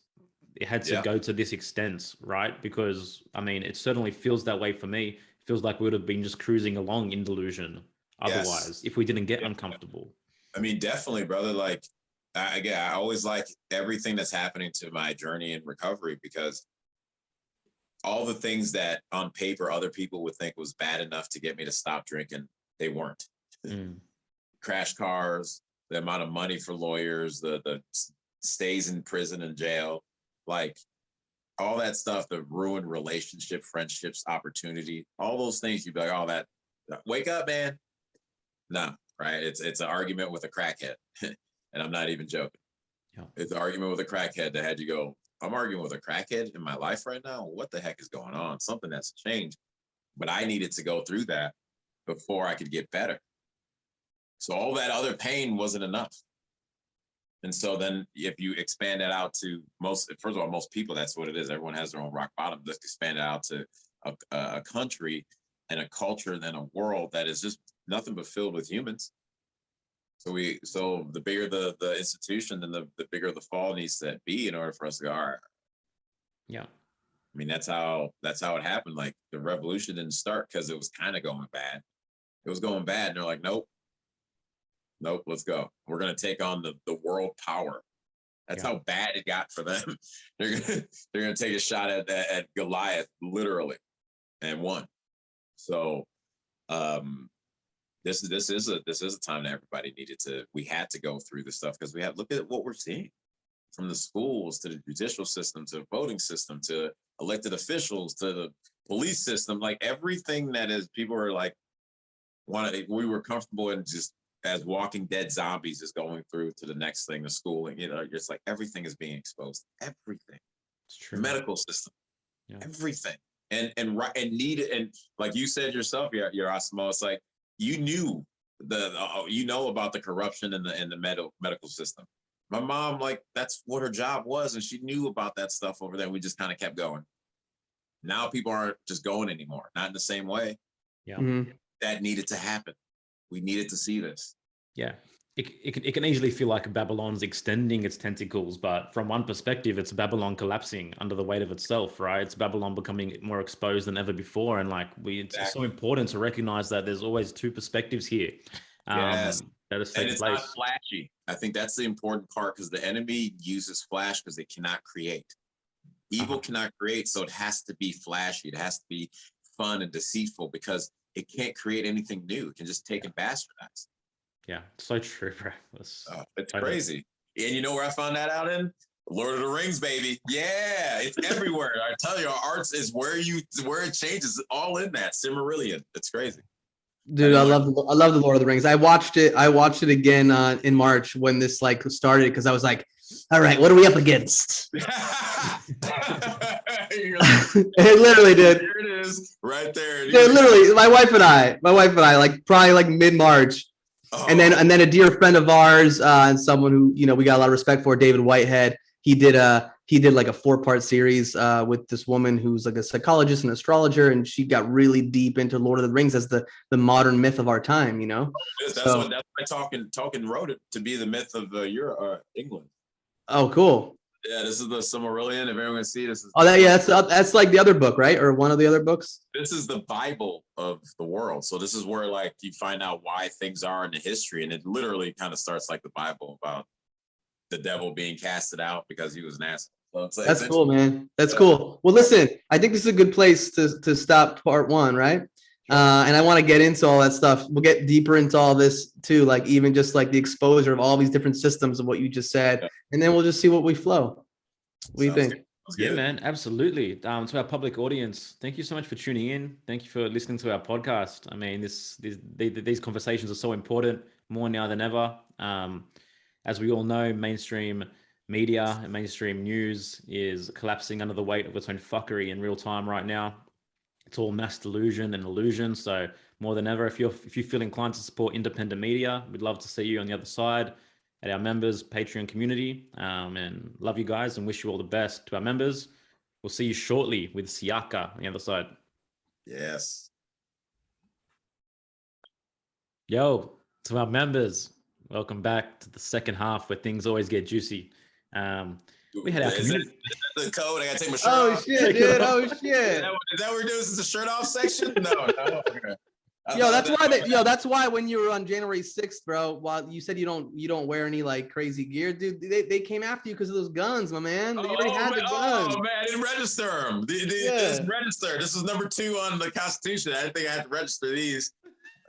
It had to go to this extent, right? Because I mean, it certainly feels that way for me. It feels like we would have been just cruising along in delusion otherwise, if we didn't get uncomfortable. I mean, definitely, brother. Like, I always like everything that's happening to my journey in recovery because all the things that on paper other people would think was bad enough to get me to stop drinking, they weren't. Crash cars, the amount of money for lawyers, the stays in prison and jail, like all that stuff that ruined relationship, friendships, opportunity, all those things, you'd be like, oh, that wake up, man. No, right? It's an argument with a crackhead. And I'm not even joking. Yeah. It's an argument with a crackhead that had you go, I'm arguing with a crackhead in my life right now. What the heck is going on? Something that's changed. But I needed to go through that before I could get better. So all that other pain wasn't enough. And so then if you expand that out to first of all, most people, that's what it is. Everyone has their own rock bottom. Let's expand it out to a country and a culture and then a world that is just nothing but filled with humans. So the bigger the institution, then the bigger the fall needs to be in order for us to go, all right. Yeah. I mean, that's how it happened. Like the revolution didn't start because it was kind of going bad. It was going bad. And they're like, nope, let's go. We're going to take on the world power. That's how bad it got for them. They're going to take a shot at Goliath, literally, and won. So this is a time that everybody we had to go through this stuff because look at what we're seeing. From the schools to the judicial system to the voting system to elected officials to the police system, like everything that is, people are like, we were comfortable in just as Walking Dead zombies is going through to the next thing, the schooling, just like everything is being exposed. Everything. It's true. The medical system, everything. And needed, and like you said yourself, Yerasimos, it's like you knew about the corruption in the medical system. My mom, like, that's what her job was, and she knew about that stuff over there. We just kind of kept going. Now people aren't just going anymore, not in the same way. Yeah. Mm-hmm. That needed to happen. We needed to see this. Yeah. It can easily feel like Babylon's extending its tentacles, but from one perspective, it's Babylon collapsing under the weight of itself, right? It's Babylon becoming more exposed than ever before. And like it's so important to recognize that there's always two perspectives here. Yes. That is and it's not flashy. I think that's the important part because the enemy uses flash because they cannot create. Evil cannot create, so it has to be flashy. It has to be fun and deceitful because it can't create anything new. It can just take and bastardize. Yeah, so true, bro. It's crazy. And you know where I found that out in? Lord of the Rings, baby. Yeah, it's everywhere. I tell you, our arts is where it changes. All in that Silmarillion. It's crazy. Dude, I love the Lord of the Rings. I watched it again in March when this like started because I was like, all right, what are we up against? It literally did. There it is, right there. Dude, literally, my wife and I, like probably like mid-March. Oh. And then a dear friend of ours and someone who we got a lot of respect for, David Whitehead. He did like a 4-part series with this woman who's like a psychologist and astrologer, and she got really deep into Lord of the Rings as the modern myth of our time. That's why Tolkien wrote it to be the myth of England. Oh, cool. Yeah, this is the Silmarillion. If everyone can see, this is. Oh, that's like the other book, right? Or one of the other books. This is the Bible of the world. So this is where like you find out why things are in the history, and it literally kind of starts like the Bible about the devil being casted out because he was an asshole. So that's cool, man. That's cool. Well, listen, I think this is a good place to stop part 1, right? And I want to get into all that stuff. We'll get deeper into all this too, like even just like the exposure of all these different systems of what you just said, and then we'll just see what we flow. What do you think? Yeah, man, absolutely. To our public audience, thank you so much for tuning in. Thank you for listening to our podcast. I mean, these conversations are so important, more now than ever. As we all know, mainstream media and mainstream news is collapsing under the weight of its own fuckery in real time right now. It's all mass delusion and illusion. So more than ever, if you feel inclined to support independent media, we'd love to see you on the other side at our members Patreon community. And love you guys and wish you all the best. To our members, we'll see you shortly with Siaka on the other side. Yes. Yo, to our members, welcome back to the second half where things always get juicy. We had our community. Is that the code? I gotta take my shirt off. Shit, dude. Oh shit. Is that what we're doing? Is this a shirt off section? No. Okay. That's why when you were on January 6th, bro, while you said you don't wear any like crazy gear, dude, they came after you because of those guns, my man. You already had the guns. Oh man, I didn't register them. This is number 2 on the Constitution. I didn't think I had to register these.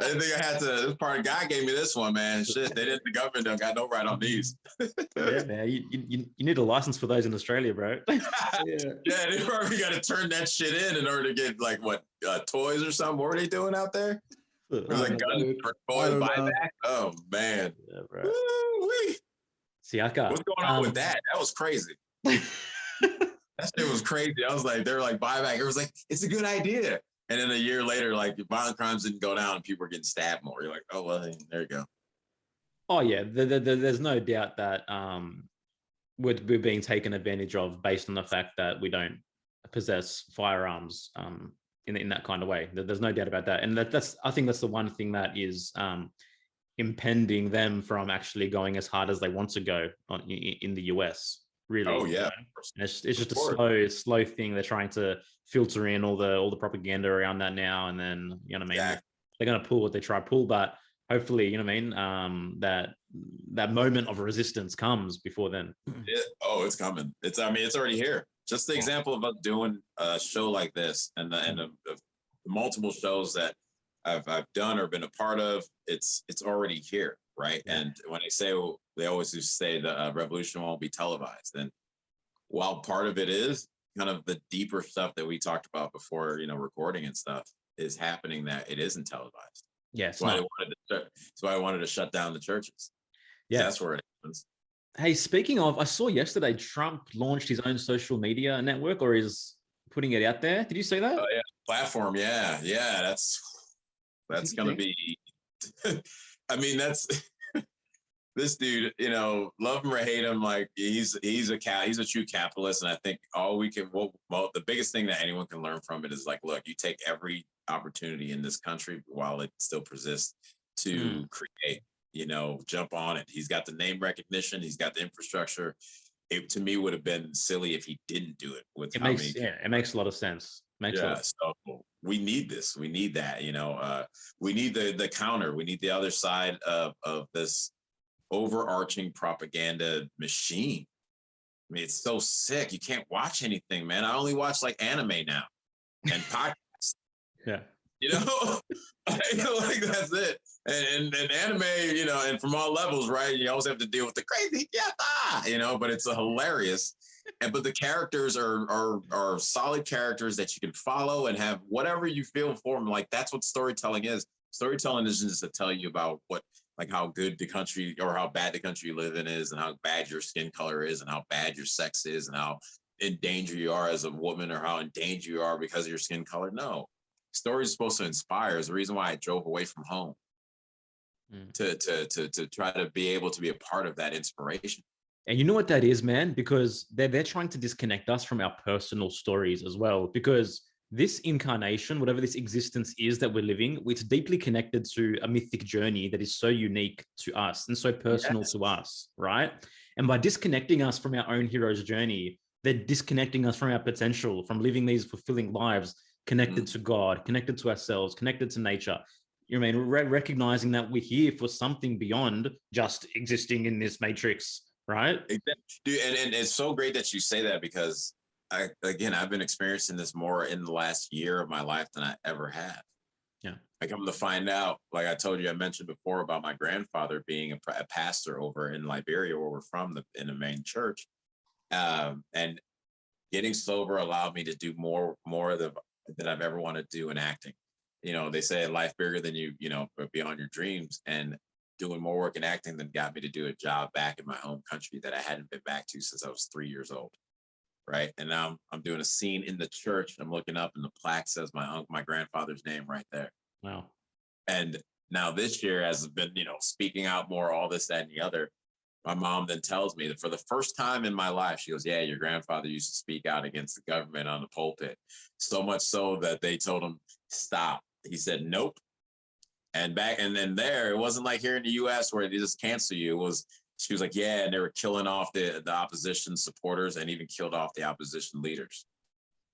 I didn't think I had to. This part of God gave me this one, man. Shit, they didn't. The government don't got no right on these. Yeah, man. You need a license for those in Australia, bro. Yeah, they probably got to turn that shit in order to get like what toys or something. What were they doing out there? It was like gun for toys buyback. Oh man, Yeah, bro. Woo-wee. Siaka. What's going on with that? That was crazy. That shit was crazy. I was like, they're like buyback. It was like, it's a good idea. And then a year later, like violent crimes didn't go down and people were getting stabbed more. You're like, oh, well, there you go. Oh, yeah. There's no doubt that we're being taken advantage of based on the fact that we don't possess firearms in that kind of way. There's no doubt about that. And I think that's the one thing that is impending them from actually going as hard as they want to go in the US. Really. Oh yeah. And it's just a slow thing. They're trying to filter in all the propaganda around that now, and then you know what I mean. Yeah. They're gonna pull what they try to pull, but hopefully, you know what I mean. That moment of resistance comes before then. It's coming. It's already here. Just the example of us doing a show like this, and the multiple shows that I've done or been a part of. It's already here. Right. Yeah. And when they always used to say the revolution won't be televised. And while part of it is kind of the deeper stuff that we talked about before, recording and stuff is happening, that it isn't televised. Yes. Yeah, that's why I wanted to shut down the churches. Yeah. That's where it happens. Hey, speaking of, I saw yesterday Trump launched his own social media network, or is putting it out there. Did you see that? Oh, yeah. Platform. Yeah. Yeah. That's going to be, I mean, that's this dude, love him or hate him, like he's a true capitalist. And I think the biggest thing that anyone can learn from it is like, look, you take every opportunity in this country while it still persists to create, jump on it. He's got the name recognition. He's got the infrastructure. It to me would have been silly if he didn't do it. It makes a lot of sense. So we need this. We need that. We need the counter. We need the other side of this overarching propaganda machine. I mean, it's so sick. You can't watch anything, man. I only watch like anime now and podcasts. Yeah. Like that's it. And anime, and from all levels, right? You always have to deal with the crazy, but it's hilarious. But the characters are solid characters that you can follow and have whatever you feel for them. Like that's what storytelling is. Storytelling isn't just to tell you about how good the country or how bad the country you live in is, and how bad your skin color is, and how bad your sex is, and how in danger you are as a woman, or how in danger you are because of your skin color. No, stories are supposed to inspire. Is the reason why I drove away from home to try to be able to be a part of that inspiration. And you know what that is, man? Because they're trying to disconnect us from our personal stories as well. Because this incarnation, whatever this existence is that we're living, it's deeply connected to a mythic journey that is so unique to us and so personal to us, right? And by disconnecting us from our own hero's journey, they're disconnecting us from our potential, from living these fulfilling lives, connected to God, connected to ourselves, connected to nature. You know what I mean? Recognizing that we're here for something beyond just existing in this matrix, right? Dude, and it's so great that you say that, because I've been experiencing this more in the last year of my life than I ever have. Yeah. I come to find out, like I told you, I mentioned before about my grandfather being a pastor over in Liberia, where we're from, in the main church. And getting sober allowed me to do more than I've ever wanted to do in acting. They say life bigger than you, beyond your dreams, and doing more work in acting than got me to do a job back in my home country that I hadn't been back to since I was 3 years old. Right. And now I'm doing a scene in the church. I'm looking up and the plaque says my grandfather's name right there. Wow. And now this year, as I've been, speaking out more, all this, that, and the other, my mom then tells me that for the first time in my life, she goes, yeah, your grandfather used to speak out against the government on the pulpit. So much so that they told him, stop. He said, nope. And then there, it wasn't like here in the US where they just cancel you. She was like, yeah, and they were killing off the opposition supporters and even killed off the opposition leaders.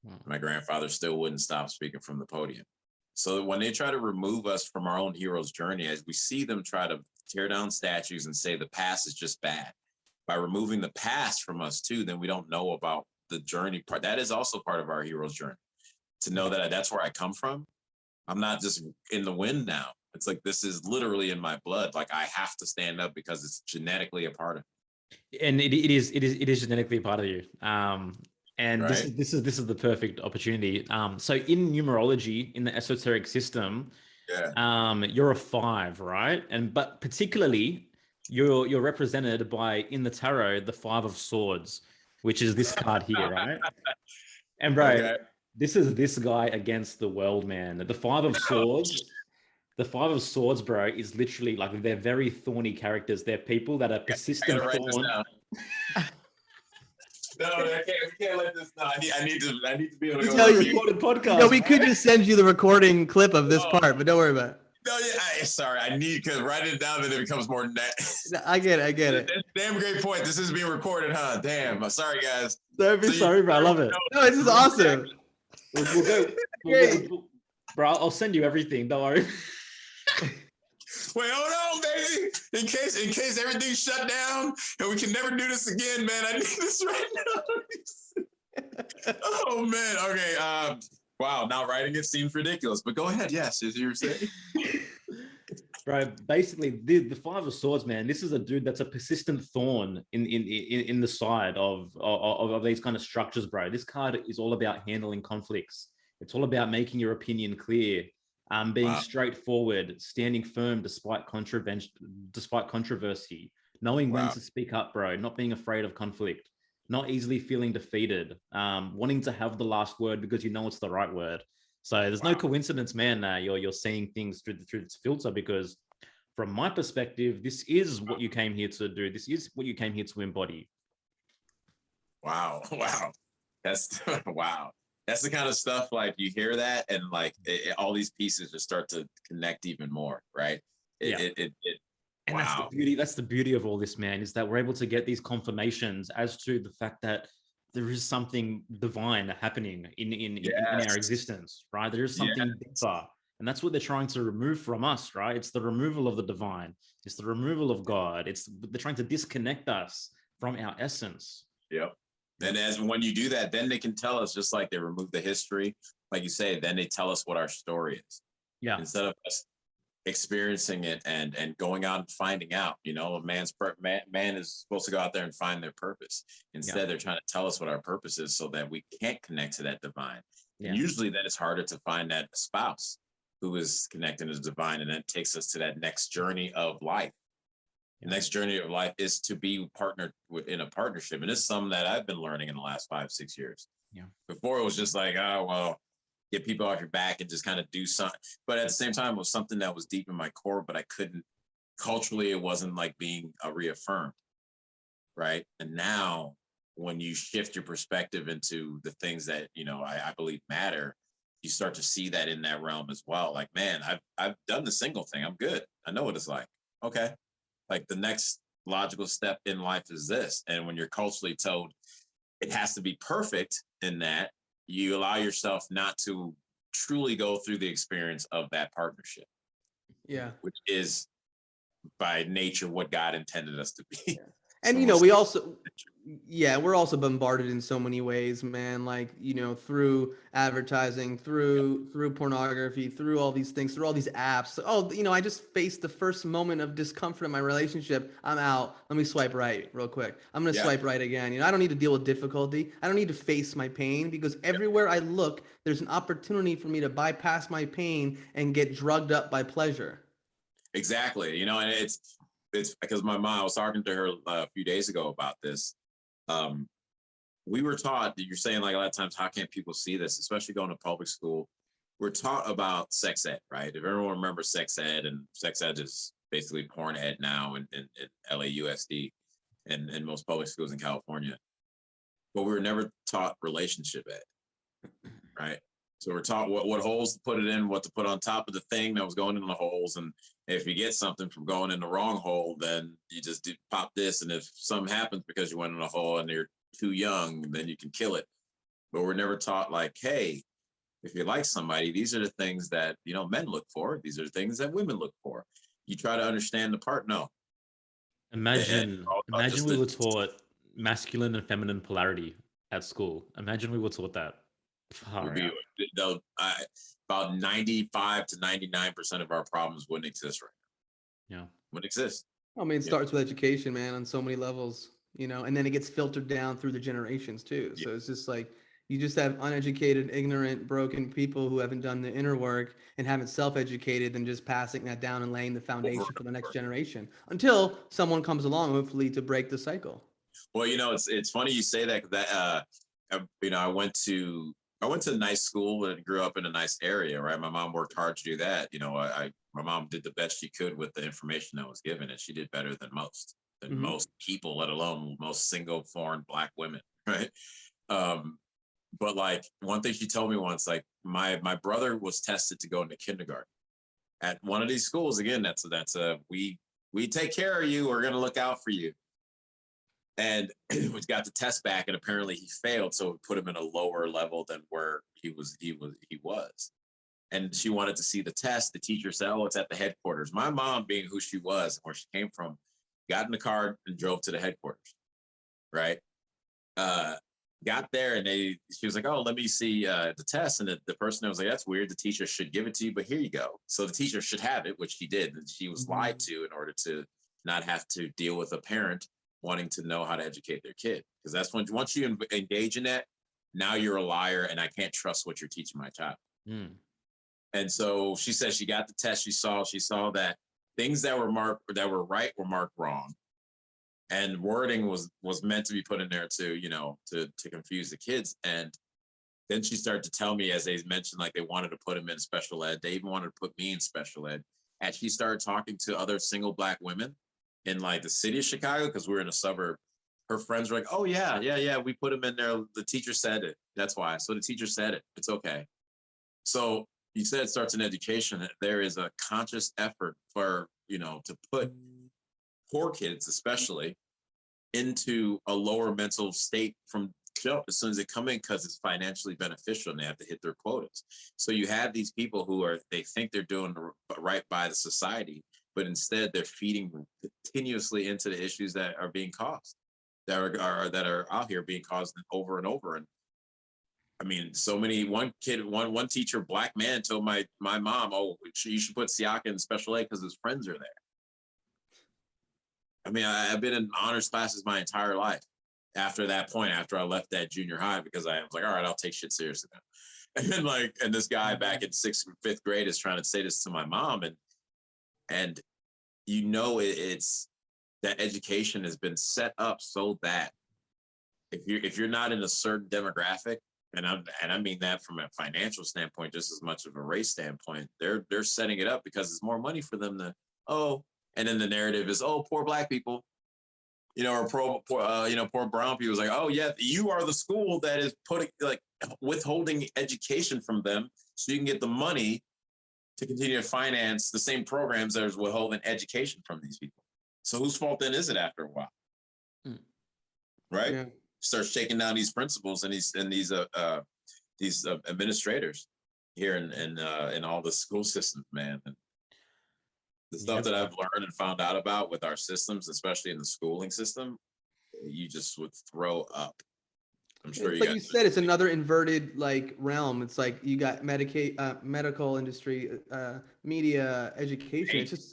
Wow. My grandfather still wouldn't stop speaking from the podium. So when they try to remove us from our own hero's journey, as we see them try to tear down statues and say the past is just bad, by removing the past from us too, then we don't know about the journey part. That is also part of our hero's journey. To know that that's where I come from. I'm not just in the wind now. It's like, this is literally in my blood. Like, I have to stand up because it's genetically a part of And it is genetically part of you. And this Right. is the perfect opportunity. So in numerology, in the esoteric system, Yeah. you're a 5, right? But particularly you're represented by, in the tarot, the 5 of Swords, which is this card here, right? And bro, Okay. this is this guy against the world, man. The 5 of Swords. The 5 of Swords, bro, is literally like, they're very thorny characters. They're people that are I persistent gotta write this thorn. down. No, we can't let this. No, I need to be able to It's go. how It's a you- recorded podcast. You know, we could right? just send you the recording clip of this Oh. part, but don't worry about it. No, yeah, sorry. I need to write it down, then it becomes more net. I get it. That's a damn great point. This is being recorded, huh? Damn. Sorry, guys. Don't be So you- sorry, bro. I love it. No, this is awesome. We'll go. Great. Bro, I'll send you everything. Don't worry. Wait, hold on, baby. In case everything's shut down and we can never do this again, man. I need this right now. Oh man. Okay. Wow. Now writing it seems ridiculous, but go ahead. Yes, as you were saying. Bro, basically, the 5 of Swords, man. This is a dude that's a persistent thorn in the side of these kind of structures, bro. This card is all about handling conflicts. It's all about making your opinion clear, being Wow. straightforward, standing firm despite controversy, knowing when Wow. to speak up, bro, not being afraid of conflict, not easily feeling defeated, wanting to have the last word because you know it's the right word. So there's no coincidence, man. You're seeing things through this filter, because from my perspective, this is what you came here to do. This is what you came here to embody. Wow. Wow. That's wow. That's the kind of stuff, like, you hear that and like all these pieces just start to connect even more, right? And wow. that's the beauty of all this, man, is that we're able to get these confirmations as to the fact that there is something divine happening in our existence, right? There is something deeper. And that's what they're trying to remove from us, right? It's the removal of the divine. It's the removal of God. They're trying to disconnect us from our essence. Yep. And as when you do that, then they can tell us, just like they remove the history, like you say, then they tell us what our story is. Yeah. Instead of us experiencing it and going out and finding out, a man is supposed to go out there and find their purpose. Instead, they're trying to tell us what our purpose is so that we can't connect to that divine. And usually then it's harder to find that spouse who is connecting to the divine, and that takes us to that next journey of life. The next journey of life is to be partnered in a partnership. And it's something that I've been learning in the last 5-6 years. Yeah. Before it was just like, oh, well, get people off your back and just kind of do something. But at the same time, it was something that was deep in my core, but I couldn't, culturally, it wasn't like being reaffirmed. Right. And now when you shift your perspective into the things that, I believe matter, you start to see that in that realm as well. Like, man, I've done the single thing. I'm good. I know what it's like. Okay. Like, the next logical step in life is this. And when you're culturally told it has to be perfect in that, you allow yourself not to truly go through the experience of that partnership. Yeah. Which is by nature what God intended us to be. And, we're also bombarded in so many ways, man, like, through advertising, through pornography, through all these things, through all these apps. Oh, I just faced the first moment of discomfort in my relationship. I'm out. Let me swipe right real quick. I'm going to swipe right again. I don't need to deal with difficulty. I don't need to face my pain, because everywhere I look, there's an opportunity for me to bypass my pain and get drugged up by pleasure. Exactly. And it's because my mom, I was talking to her a few days ago about this. We were taught that, you're saying, like, a lot of times, how can't people see this, especially going to public school? We're taught about sex ed, right? If everyone remembers sex ed, and sex ed is basically porn ed now in LAUSD and in most public schools in California. But we were never taught relationship ed, right? So we're taught what holes to put it in, what to put on top of the thing that was going in the holes. And if you get something from going in the wrong hole, then you just pop this. And if something happens because you went in a hole and you're too young, then you can kill it. But we're never taught, like, hey, if you like somebody, these are the things that, men look for. These are the things that women look for. You try to understand the part. No. Imagine we were taught masculine and feminine polarity at school. Imagine we were taught that. about 95 to 99% of our problems wouldn't exist right Yeah. now. Wouldn't exist. I mean, it Yeah. starts with education, man, on so many levels, you know, and then it gets filtered down through the generations too. Yeah. So it's just like you just have uneducated, ignorant, broken people who haven't done the inner work and haven't self-educated, and just passing that down and laying the foundation for the next generation until someone comes along, hopefully, to break the cycle. Well, you know, it's funny you say that. You know, I went to a nice school and grew up in a nice area, right? My mom worked hard to do that. You know, my mom did the best she could with the information that was given, and she did better than most people, let alone most single foreign Black women, right? But like one thing she told me once, like my brother was tested to go into kindergarten at one of these schools. Again, that's we take care of you. We're gonna look out for you. And we got the test back, and apparently he failed, so we put him in a lower level than where he was. And she wanted to see the test. The teacher said, "Oh, it's at the headquarters." My mom, being who she was, where she came from, got in the car and drove to the headquarters. Right? Got there, and she was like, "Oh, let me see the test." And the person was like, "That's weird. The teacher should give it to you, but here you go." So the teacher should have it, which she did. And she was lied to in order to not have to deal with a parent wanting to know how to educate their kid, because that's once you engage in that, now you're a liar, and I can't trust what you're teaching my child. And so she said she got the test. She saw that things that were right were marked wrong, and wording was meant to be put in there to, you know, to confuse the kids. And then she started to tell me, as they mentioned, like they wanted to put him in special ed. They even wanted to put me in special ed. And she started talking to other single Black women in like the city of Chicago, because we were in a suburb. Her friends were like, "Oh yeah, we put him in there. The teacher said it. That's why." So the teacher said it. It's okay. So you said it starts in education. There is a conscious effort for, you know, to put poor kids, especially, into a lower mental state from jump as soon as they come in, because it's financially beneficial and they have to hit their quotas. So you have these people who they think they're doing right by the society, but instead they're feeding continuously into the issues that are being caused, that are out here being caused over and over. And I mean, so many. One teacher, Black man, told my mom, "Oh, you should put Siaka in special ed because his friends are there." I mean, I've been in honors classes my entire life. After that point, after I left that junior high, because I was like, all right, I'll take shit seriously now. And this guy back in 6th or 5th grade is trying to say this to my mom, and you know, it's that education has been set up so that if you're not in a certain demographic, and I mean that from a financial standpoint just as much of a race standpoint, they're setting it up because it's more money for them to, and then the narrative is, oh, poor Black people, you know, or poor brown people. Is like, oh yeah, you are the school that is putting, like, withholding education from them so you can get the money to continue to finance the same programs that is withholding education from these people. So whose fault then is it after a while? Right? Yeah. Start shaking down these principals and these administrators here in all the school systems, man. And the stuff that I've learned and found out about with our systems, especially in the schooling system, you just would throw up. I'm sure it's like you said, it's another inverted like realm. It's like you got medical industry, media, education. It's just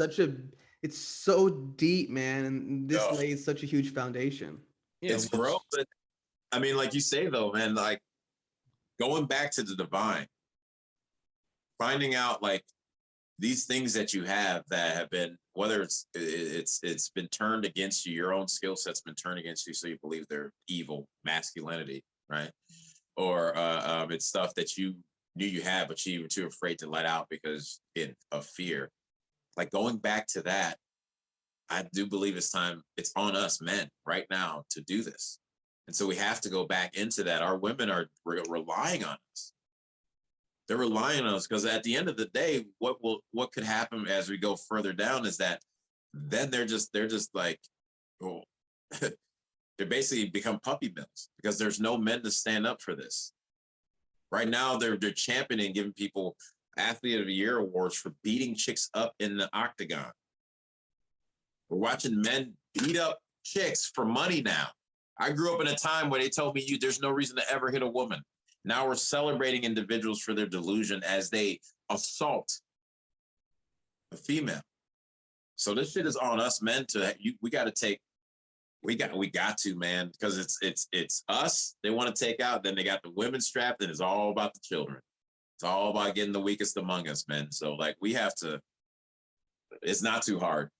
it's so deep, man. And this lays such a huge foundation. Yeah, it's gross. But I mean, like you say though, man, like going back to the divine, finding out like these things that you have that have been, whether it's been turned against you, your own skill set's been turned against you, so you believe they're evil, masculinity, right? Or it's stuff that you knew you had, but you were too afraid to let out because of fear. Like going back to that, I do believe it's on us men right now to do this. And so we have to go back into that. Our women are relying on us. They're relying on us because at the end of the day, what could happen as we go further down is that then they're just like, oh, they basically become puppy mills because there's no men to stand up for this. Right now, they're championing giving people Athlete of the Year awards for beating chicks up in the octagon. We're watching men beat up chicks for money now. I grew up in a time where they told me there's no reason to ever hit a woman. Now we're celebrating individuals for their delusion as they assault a female. So this shit is on us men we got to, man, because it's us they want to take out, then they got the women strapped, and it's all about the children. It's all about getting the weakest among us, men. So like we have to, it's not too hard.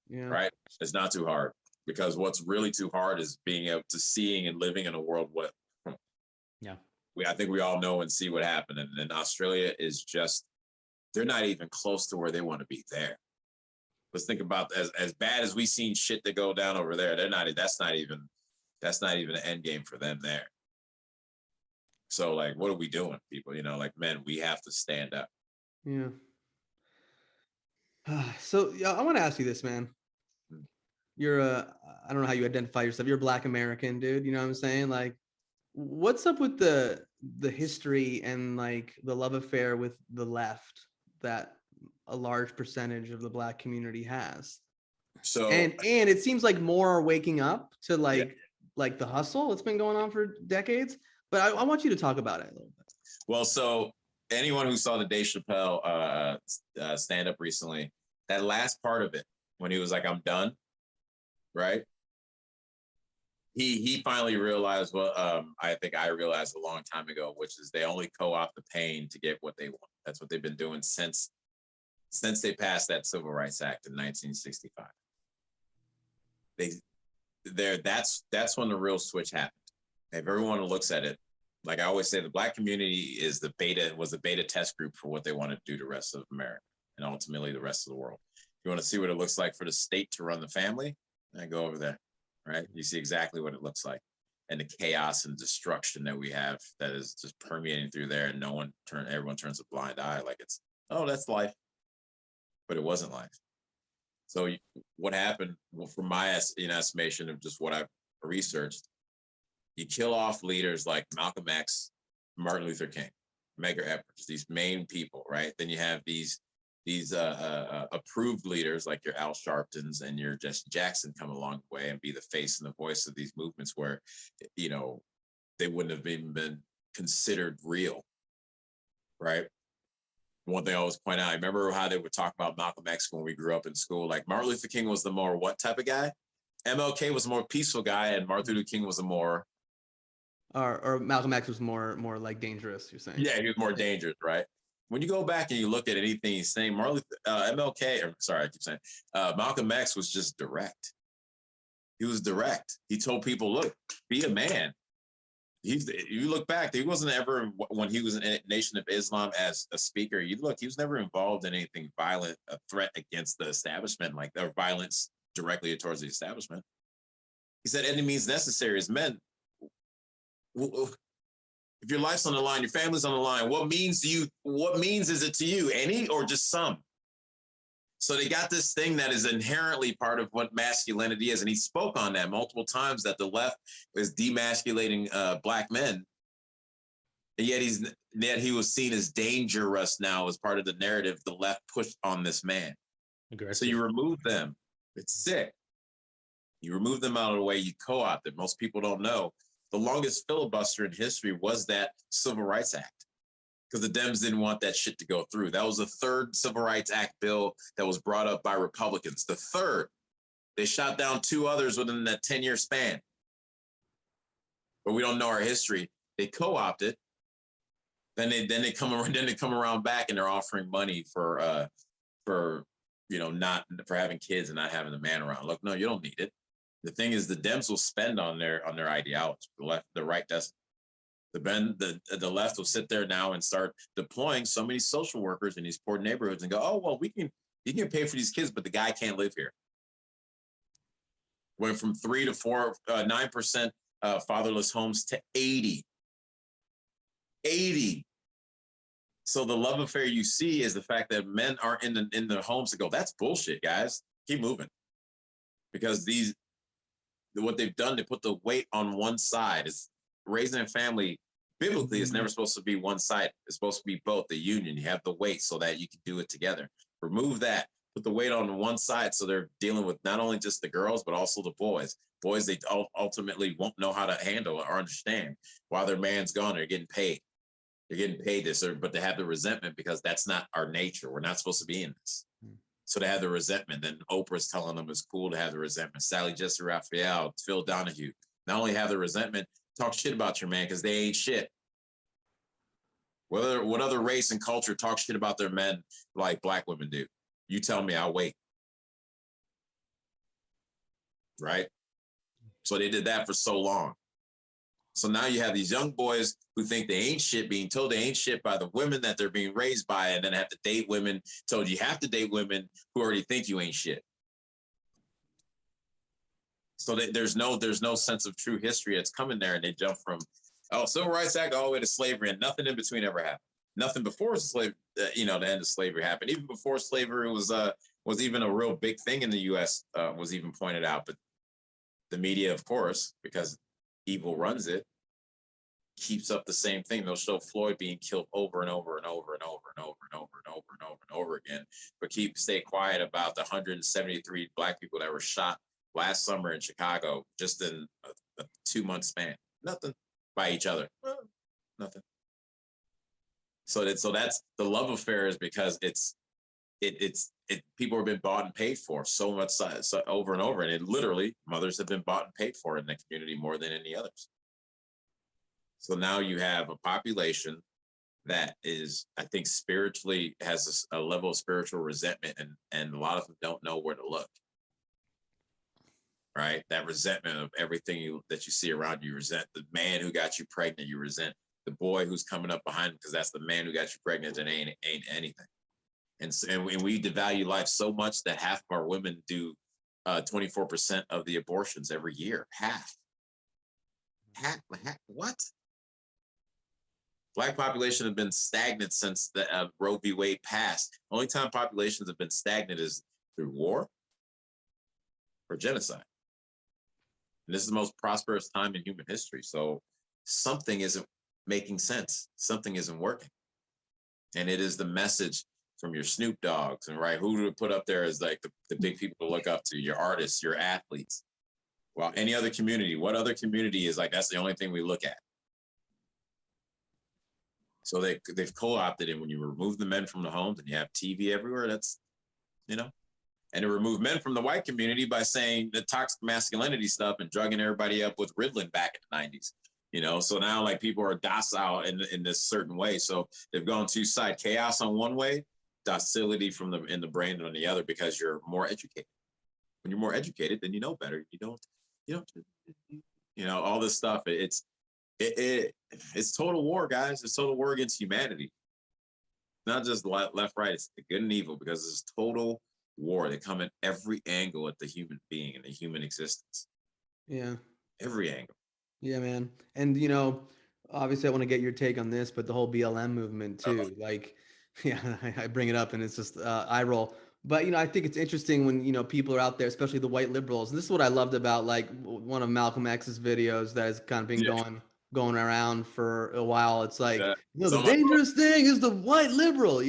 Yeah. Right? It's not too hard, because what's really too hard is being able to seeing and living in a world what I think we all know and see what happened. And Australia is just, they're not even close to where they want to be there. Let's think about as bad as we've seen shit to go down over there. That's not even an end game for them there. So like, what are we doing, people? Like, men, we have to stand up. Yeah. So yeah, I want to ask you this, man. You're I don't know how you identify yourself. You're a Black American, dude. You know what I'm saying? Like, what's up with the history and like the love affair with the left that a large percentage of the Black community has? So and it seems like more are waking up to like the hustle that's been going on for decades. But I want you to talk about it a little bit. Well, so anyone who saw the Dave Chappelle stand up recently, that last part of it when he was like, "I'm done," right? He finally realized what I think I realized a long time ago, which is they only co-opt the pain to get what they want. That's what they've been doing since they passed that Civil Rights Act in 1965. That's when the real switch happened. If everyone looks at it, like I always say, the Black community was the beta test group for what they want to do to the rest of America and ultimately the rest of the world. If you want to see what it looks like for the state to run the family, then go over there. Right? You see exactly what it looks like, and the chaos and destruction that we have that is just permeating through there, and everyone turns a blind eye like it's, oh, that's life. But it wasn't life. So what happened, well, from my estimation of just what I've researched, you kill off leaders like Malcolm X, Martin Luther King, Medgar Evers, these main people, right? Then you have these approved leaders like your Al Sharptons and your Jesse Jackson come along the way and be the face and the voice of these movements where, they wouldn't have even been considered real, right? One thing I always point out, I remember how they would talk about Malcolm X when we grew up in school. Like Martin Luther King was the more what type of guy? MLK was a more peaceful guy, and Martin Luther King was a more... Or Malcolm X was more like dangerous, you're saying? Yeah, he was more dangerous, right? When you go back and you look at anything he's saying, MLK, or sorry, I keep saying, Malcolm X was just direct. He was direct. He told people, look, be a man. You look back, he wasn't ever, when he was in Nation of Islam as a speaker, he was never involved in anything violent, a threat against the establishment, like their violence directly towards the establishment. He said, any means necessary as men. If your life's on the line, your family's on the line, what means is it to you? Any or just some? So they got this thing that is inherently part of what masculinity is. And he spoke on that multiple times, that the left is demasculating Black men. And yet he was seen as dangerous now as part of the narrative the left pushed on this man. Aggressive. So you remove them. It's sick. You remove them out of the way, you co-opt it. Most people don't know. The longest filibuster in history was that Civil Rights Act, because the Dems didn't want that shit to go through. That was the third Civil Rights Act bill that was brought up by Republicans. The third. They shot down two others within that 10-year span. But we don't know our history. They co-opt it. Then they come around back, and they're offering money for not for having kids and not having a man around. Look, no, you don't need it. The thing is, the Dems will spend on their ideology. The right doesn't. The left will sit there now and start deploying so many social workers in these poor neighborhoods and go, oh, well, you can pay for these kids, but the guy can't live here. Went from 3 to 4, 9% fatherless homes to 80. So the love affair you see is the fact that men aren't in the homes to go, that's bullshit, guys. Keep moving. Because what they've done, they put the weight on one side. Is raising a family biblically is never supposed to be one side. It's supposed to be both, the union. You have the weight so that you can do it together. Remove that, put the weight on one side, so they're dealing with not only just the girls but also the boys. Boys, they ultimately won't know how to handle or understand while their man's gone. They're getting paid. They're getting paid this, but they have the resentment because that's not our nature. We're not supposed to be in this. So they have the resentment. Then Oprah's telling them it's cool to have the resentment. Sally Jesse Raphael, Phil Donahue, not only have the resentment, talk shit about your man because they ain't shit. What other race and culture talk shit about their men like black women do? You tell me, I'll wait. Right? So they did that for so long. So now you have these young boys who think they ain't shit, being told they ain't shit by the women that they're being raised by, and then have to date women, told you have to date women who already think you ain't shit. So there's no sense of true history that's coming there, and they jump from Civil Rights Act all the way to slavery, and nothing in between ever happened. Nothing before the end of slavery happened. Even before slavery was even a real big thing in the U.S. Was even pointed out, but the media, of course, because evil runs it, keeps up the same thing. They'll show Floyd being killed over and over and over and over and over and over and over and over and over again, but stay quiet about the 173 black people that were shot last summer in Chicago, just in a 2-month span. Nothing by each other. Nothing. So that's the love affair, is because it's people have been bought and paid for so much, so over and over, and it literally, mothers have been bought and paid for in the community more than any others. So now you have a population that is, I think, spiritually has a level of spiritual resentment, and a lot of them don't know where to look. Right? That resentment of everything that you see around you. You resent the man who got you pregnant. You resent the boy who's coming up behind him because that's the man who got you pregnant and ain't anything. And we devalue life so much that half of our women do 24% of the abortions every year. Half. What? Black population have been stagnant since the Roe v. Wade passed. Only time populations have been stagnant is through war or genocide. And this is the most prosperous time in human history. So something isn't making sense. Something isn't working. And it is the message from your Snoop Dogs, and right, who to put up there as like the big people to look up to, your artists, your athletes. Well, any other community, what other community is like, that's the only thing we look at? So they've co-opted it. When you remove the men from the homes and you have TV everywhere, that's, and to remove men from the white community by saying the toxic masculinity stuff and drugging everybody up with Ritalin back in the 90s, so now like people are docile in this certain way. So they've gone two sides, chaos on one way, docility in the brain on the other, because you're more educated. When you're more educated, then you know better. You don't, all this stuff. It's total war, guys. It's total war against humanity. Not just left, right. It's the good and evil, because it's total war. They come at every angle at the human being and the human existence. Yeah. Every angle. Yeah, man. And, obviously I want to get your take on this, but the whole BLM movement too, I bring it up and it's just eye roll. But, I think it's interesting when, people are out there, especially the white liberals. And this is what I loved about like one of Malcolm X's videos that has kind of been going around for a while. It's like, the dangerous thing is the white liberal,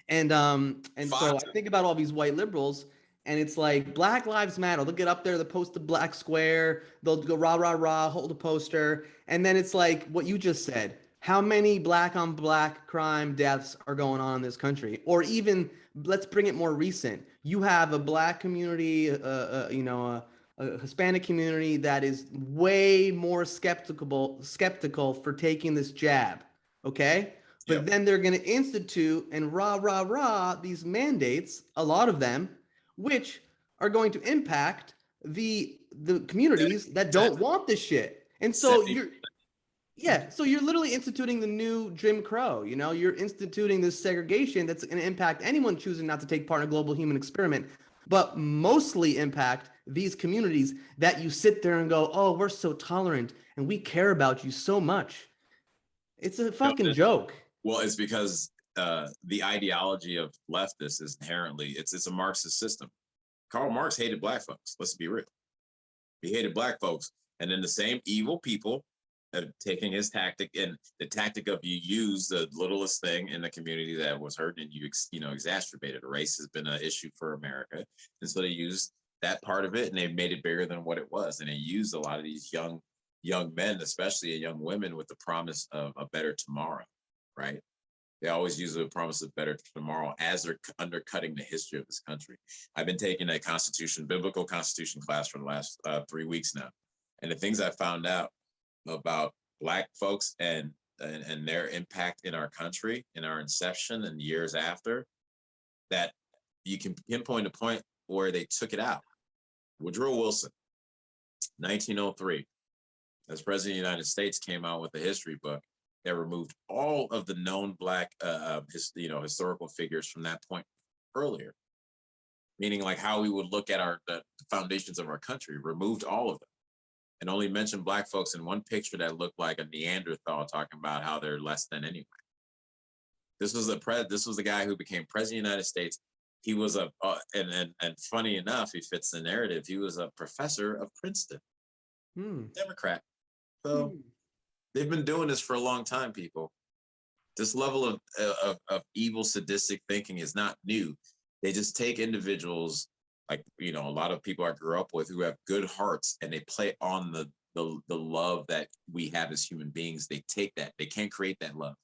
And so I think about all these white liberals, and it's like Black Lives Matter. They'll get up there, they'll post the black square, they'll go rah, rah, rah, hold a poster. And then it's like what you just said. How many black on black crime deaths are going on in this country? Or even, let's bring it more recent. You have a black community, a Hispanic community that is way more skeptical for taking this jab. Okay? But then they're going to institute and rah, rah, rah, these mandates, a lot of them, which are going to impact the communities that don't want this shit. And so so you're literally instituting the new Jim Crow. You're instituting this segregation that's going to impact anyone choosing not to take part in a global human experiment, but mostly impact these communities that you sit there and go, oh, we're so tolerant and we care about you so much. It's a fucking joke. Well, it's because the ideology of leftists is inherently, it's a Marxist system. Karl Marx hated black folks. Let's be real. He hated black folks. And then the same evil people taking his tactic, and the tactic of you use the littlest thing in the community that was hurt, and you exacerbated. Race has been an issue for America, and so they used that part of it, and they made it bigger than what it was, and they used a lot of these young men, especially young women, with the promise of a better tomorrow, right? They always use the promise of better tomorrow as they're undercutting the history of this country. I've been taking a biblical constitution class for the last 3 weeks now, and the things I found out about Black folks and their impact in our country, in our inception and years after, that you can pinpoint a point where they took it out. Woodrow Wilson, 1903, as President of the United States, came out with a history book that removed all of the known Black historical figures from that point earlier, meaning like how we would look at the foundations of our country, removed all of them, and only mentioned Black folks in one picture that looked like a Neanderthal, talking about how they're less than anyway. This was the guy who became president of the United States. He was and funny enough, he fits the narrative. He was a professor of Princeton, Democrat. So they've been doing this for a long time, people. This level of evil, sadistic thinking is not new. They just take individuals, like, a lot of people I grew up with who have good hearts, and they play on the love that we have as human beings. They take that. They can't create that love.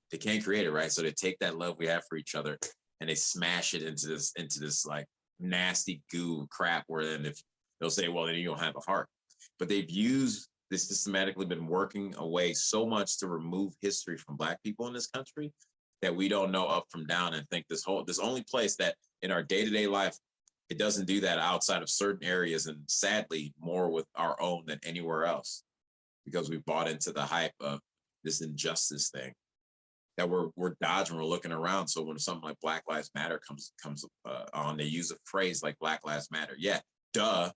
They can't create it, right? So they take that love we have for each other, and they smash it into this like nasty goo crap, where then if they'll say, well, then you don't have a heart. But they've systematically been working away so much to remove history from Black people in this country that we don't know up from down, and think this only place that in our day-to-day life, it doesn't do that outside of certain areas, and sadly more with our own than anywhere else, because we bought into the hype of this injustice thing that we're dodging, we're looking around. So when something like Black Lives Matter comes on, they use a phrase like Black Lives Matter. Yeah, duh.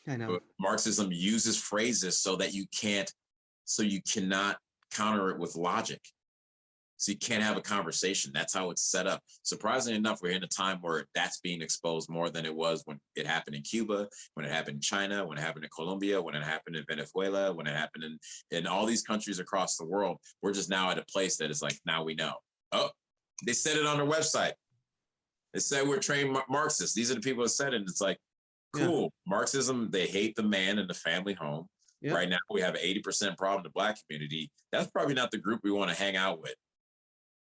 I know. But Marxism uses phrases so that you cannot counter it with logic. So you can't have a conversation. That's how it's set up. Surprisingly enough, we're in a time where that's being exposed more than it was when it happened in Cuba, when it happened in China, when it happened in Colombia, when it happened in Venezuela, when it happened in all these countries across the world. We're just now at a place that is like, now we know. Oh, they said it on their website. They said we're trained Marxists. These are the people that said it. And it's like, cool. Yeah. Marxism, they hate the man and the family home. Yep. Right now, we have an 80% problem in the Black community. That's probably not the group we want to hang out with.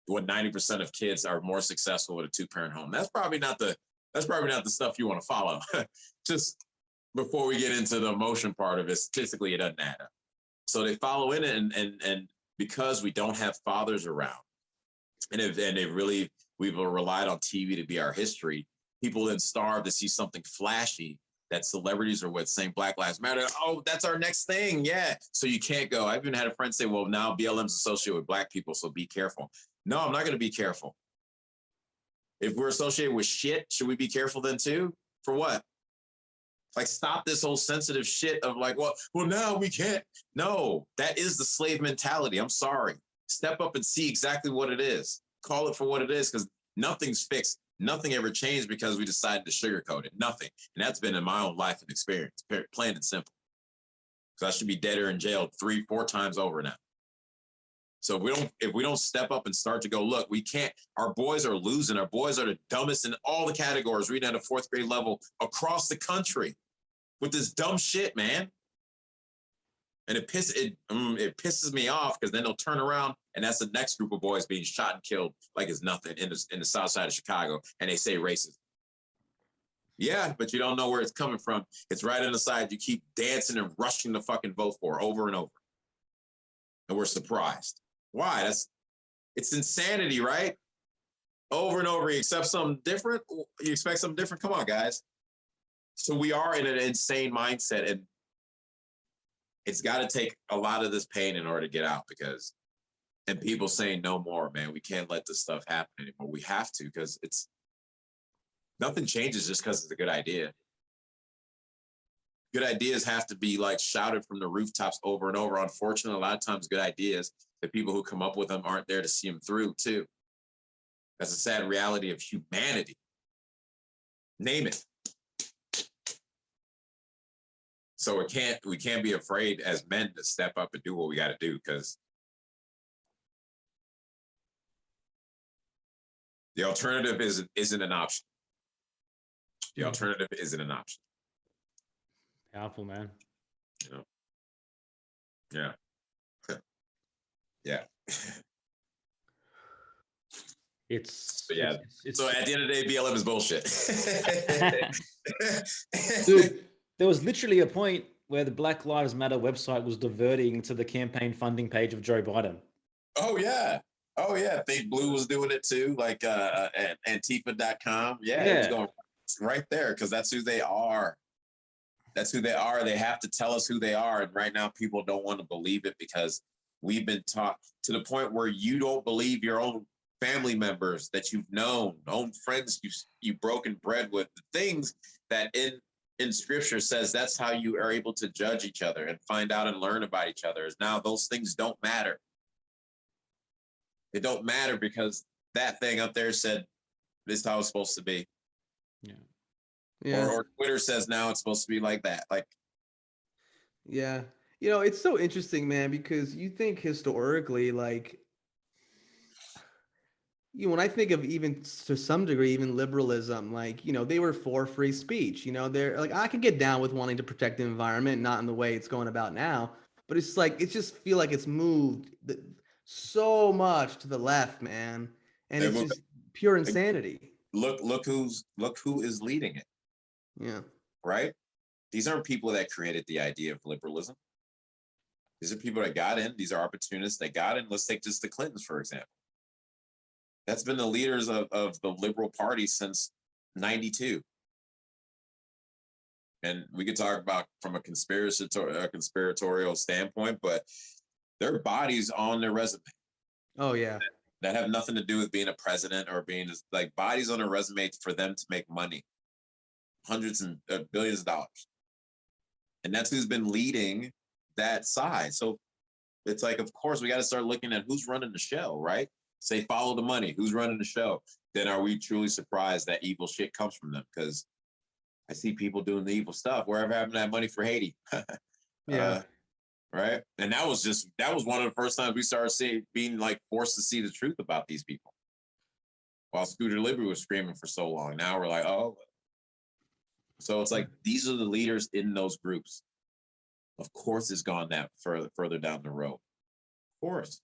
When 90% of kids are more successful with a two-parent home. That's probably not the stuff you want to follow. Just before we get into the emotion part of it, statistically, it doesn't add up. So they follow in it, and because we don't have fathers around, and we've relied on TV to be our history, people then starve to see something flashy that celebrities are with, saying Black Lives Matter. Oh, that's our next thing. Yeah. So you can't go. I've even had a friend say, well, now BLM's associated with Black people, so be careful. No, I'm not going to be careful. If we're associated with shit, should we be careful then too? For what? Like, stop this whole sensitive shit of like, well, now we can't. No, that is the slave mentality. I'm sorry. Step up and see exactly what it is. Call it for what it is, because nothing's fixed. Nothing ever changed because we decided to sugarcoat it. Nothing. And that's been in my own life and experience, plain and simple. Because I should be dead or in jail 3-4 times over now. So if we don't step up and start to go, look, we can't, our boys are losing. Our boys are the dumbest in all the categories, reading at a 4th grade level across the country with this dumb shit, man. And it pisses me off, because then they'll turn around and that's the next group of boys being shot and killed like it's nothing in the south side of Chicago, and they say racism. Yeah, but you don't know where it's coming from. It's right on the side you keep dancing and rushing to fucking vote for over and over. And we're surprised. Why? It's insanity, right? Over and over, you accept something different. You expect something different. Come on, guys. So we are in an insane mindset, and it's got to take a lot of this pain in order to get out, and people saying no more, man. We can't let this stuff happen anymore. We have to, because nothing changes just because it's a good idea. Good ideas have to be like shouted from the rooftops over and over. Unfortunately, a lot of times good ideas, the people who come up with them aren't there to see them through too. That's a sad reality of humanity. Name it. So we can't be afraid as men to step up and do what we got to do, because the alternative isn't an option. The alternative isn't an option. Powerful, man. You know? Yeah. Yeah. It's so at the end of the day, BLM is bullshit. Dude, there was literally a point where the Black Lives Matter website was diverting to the campaign funding page of Joe Biden. Oh yeah. Think Blue was doing it too, like Antifa.com. Yeah, it was going right there, because that's who they are. That's who they are. They have to tell us who they are. And right now, people don't want to believe it, because we've been taught to the point where you don't believe your own family members that you've known, own friends you've broken bread with, the things that in scripture says that's how you are able to judge each other and find out and learn about each other. Is now those things don't matter. It don't matter, because that thing up there said this is how it's supposed to be. Yeah. Or Twitter says now it's supposed to be like that. Like, yeah. You know, it's so interesting, man, because you think historically, like, when I think of, even to some degree, even liberalism, like, they were for free speech. They're like, I could get down with wanting to protect the environment, not in the way it's going about now, but it's like, it just feel like it's moved so much to the left, man. And it's just pure insanity. Look who is leading it. Yeah. Right? These aren't people that created the idea of liberalism. These are people that got in. These are opportunists that got in. Let's take just the Clintons, for example. That's been the leaders of the liberal party since 92. And we could talk about from a conspiratorial standpoint, but their bodies on their resume. Oh, yeah. That have nothing to do with being a president or being like bodies on a resume for them to make money. Hundreds and billions of dollars. And that's who's been leading that side. So it's like, of course, we got to start looking at who's running the show, right? Say, follow the money. Who's running the show? Then are we truly surprised that evil shit comes from them? Because I see people doing the evil stuff. Wherever happened to that money for Haiti? Yeah. Right. And that was one of the first times we started being like forced to see the truth about these people. While Scooter Libby was screaming for so long. Now we're like, oh. So it's like, these are the leaders in those groups. Of course, it's gone that further down the road. Of course.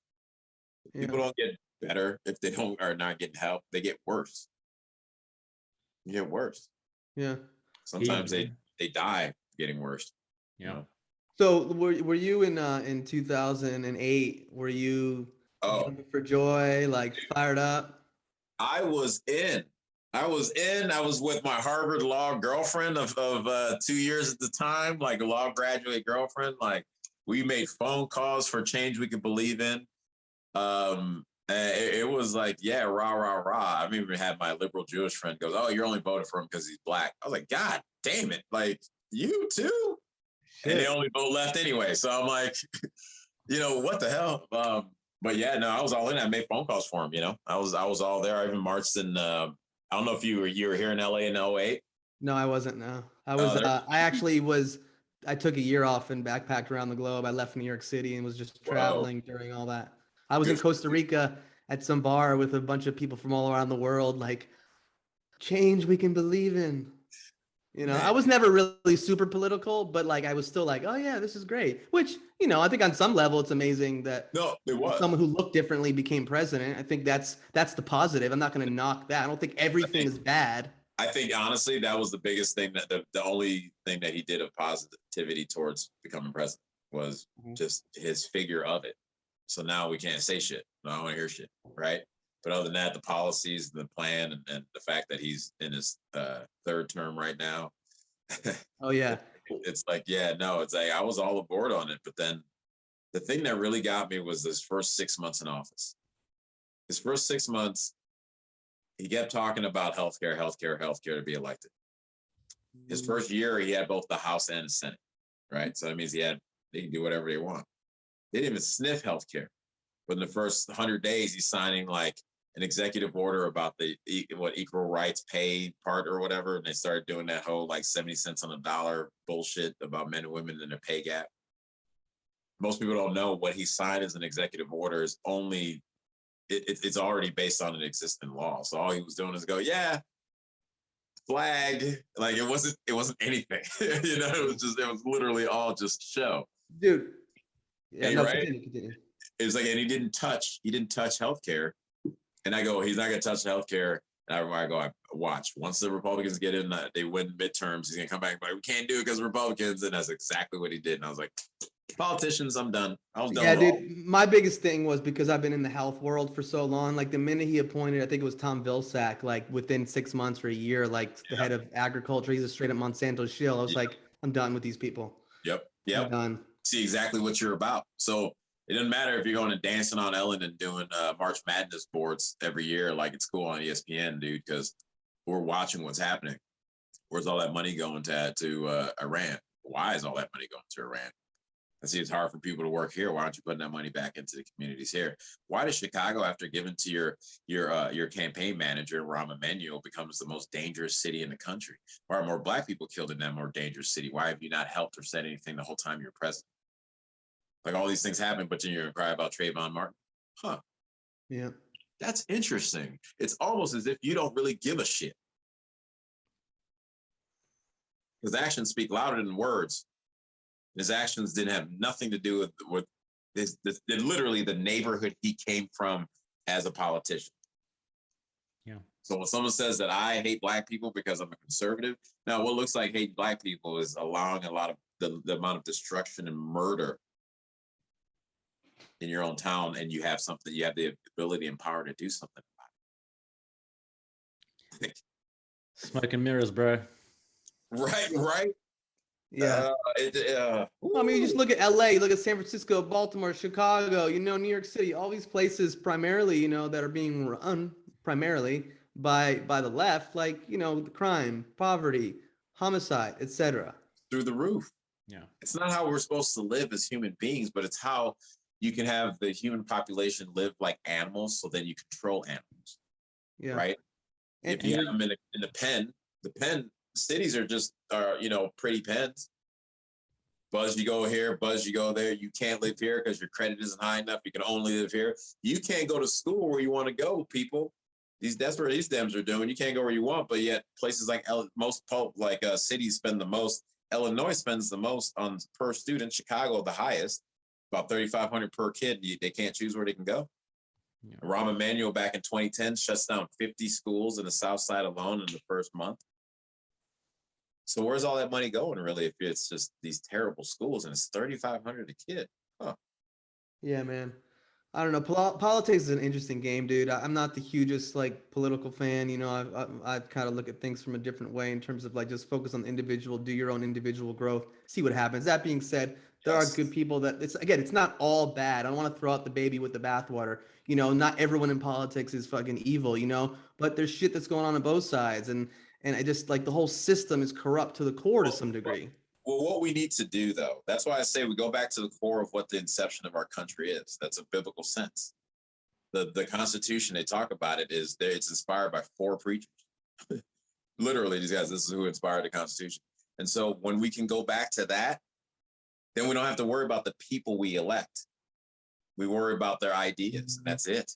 Yeah. People don't get better if they are not getting help. They get worse. You get worse. Yeah. Sometimes they die getting worse. Yeah. You know? So were you in 2008? Were you jumping for joy, like fired up? I was in. I was with my Harvard law girlfriend of 2 years at the time, like a law graduate girlfriend. Like, we made phone calls for change we could believe in. It was like, yeah, rah, rah, rah. I even had my liberal Jewish friend goes, oh, you're only voting for him because he's black. I was like, God damn it. Like, you too? Shit. And they only vote left anyway. So I'm like, what the hell? But yeah, no, I was all in. I made phone calls for him, I was all there. I even marched in, I don't know if you were here in LA in 08. No, I wasn't. No, I was, I took a year off and backpacked around the globe. I left New York City and was just traveling during all that. I was in Costa Rica at some bar with a bunch of people from all around the world, like, change we can believe in. I was never really super political, but like, I was still like, oh yeah, this is great. Which, I think on some level it's amazing that someone who looked differently became president. I think that's the positive. I'm not going to knock that. I don't think everything is bad. I think honestly, that was the biggest thing, that the only thing that he did of positivity towards becoming president was just his figure of it. So now we can't say shit. I don't want to hear shit, right? But other than that, the policies, the plan, and the fact that he's in his third term right now. Oh, yeah. It's like, yeah, no, it's like I was all aboard on it. But then the thing that really got me was his first 6 months in office. His first 6 months, he kept talking about healthcare to be elected. His first year, he had both the House and the Senate, right? So that means they can do whatever they want. They didn't even sniff healthcare. But in the first 100 days, he's signing like an executive order about the equal rights pay part or whatever, and they started doing that whole like 70 cents on a dollar bullshit about men and women and their pay gap. Most people don't know what he signed as an executive order is only it's already based on an existing law. So all he was doing is go, yeah, flag. Like it wasn't anything. You know, it was literally all just show. Dude. Yeah, and, no, right? continue. It was like, and he didn't touch healthcare. And I go, he's not gonna touch healthcare. And I go, I watch. Once the Republicans get in, they win midterms, he's gonna come back and be like, we can't do it because Republicans. And that's exactly what he did. And I was like, politicians, I'm done. I was done. Yeah, dude. My biggest thing was because I've been in the health world for so long. Like the minute he appointed, I think it was Tom Vilsack, like within 6 months or a year, like the head of agriculture, he's a straight up Monsanto shill. I was like, I'm done with these people. Yep. I'm done. See exactly what you're about. So it doesn't matter if you're going to Dancing on Ellen and doing March Madness boards every year, like it's cool on ESPN, dude, because we're watching what's happening. Where's all that money going to Iran? Why is all that money going to Iran? I see it's hard for people to work here. Why aren't you putting that money back into the communities here? Why does Chicago, after giving to your campaign manager, Rahm Emanuel, becomes the most dangerous city in the country? Why are more Black people killed in that more dangerous city? Why have you not helped or said anything the whole time you're president? Like all these things happen, but then you're gonna cry about Trayvon Martin? Huh. Yeah. That's interesting. It's almost as if you don't really give a shit. His actions speak louder than words. His actions didn't have nothing to do with this literally the neighborhood he came from as a politician. Yeah. So when someone says that I hate Black people because I'm a conservative, now what looks like hate Black people is allowing a lot of the amount of destruction and murder in your own town, and you have the ability and power to do something about it. Smoke and mirrors, bro. Right. Yeah. I mean, you just look at LA, you look at San Francisco, Baltimore, Chicago, New York City, all these places primarily, that are being run primarily by the left, like, the crime, poverty, homicide, etc. Through the roof. Yeah. It's not how we're supposed to live as human beings, but it's how you can have the human population live like animals, so then you control animals. Yeah. Right. And if you have them in the pen, cities are just pretty pens. Buzz, you go here, buzz, you go there. You can't live here because your credit isn't high enough. You can only live here. You can't go to school where you want to go, people. That's what these Dems are doing. You can't go where you want, but yet places like cities spend the most. Illinois spends the most on per student. Chicago the highest, about $3,500 per kid. They can't choose where they can go. Yeah. Rahm Emanuel back in 2010 shuts down 50 schools in the South Side alone in the first month. So where's all that money going, really, if it's just these terrible schools and it's $3,500 a kid? Huh. Yeah, man. I don't know. Politics is an interesting game, dude. I'm not the hugest political fan. I kind of look at things from a different way in terms of just focus on the individual, do your own individual growth, see what happens. That being said, there are good people that it's not all bad. I don't want to throw out the baby with the bathwater. Not everyone in politics is fucking evil, but there's shit that's going on both sides. And I just the whole system is corrupt to the core to some degree. Well, what we need to do, though, that's why I say we go back to the core of what the inception of our country is. That's a biblical sense. The Constitution, they talk about it, it's inspired by 4 preachers. Literally, these guys, this is who inspired the Constitution. And so when we can go back to that, then we don't have to worry about the people we elect. We worry about their ideas, and that's it.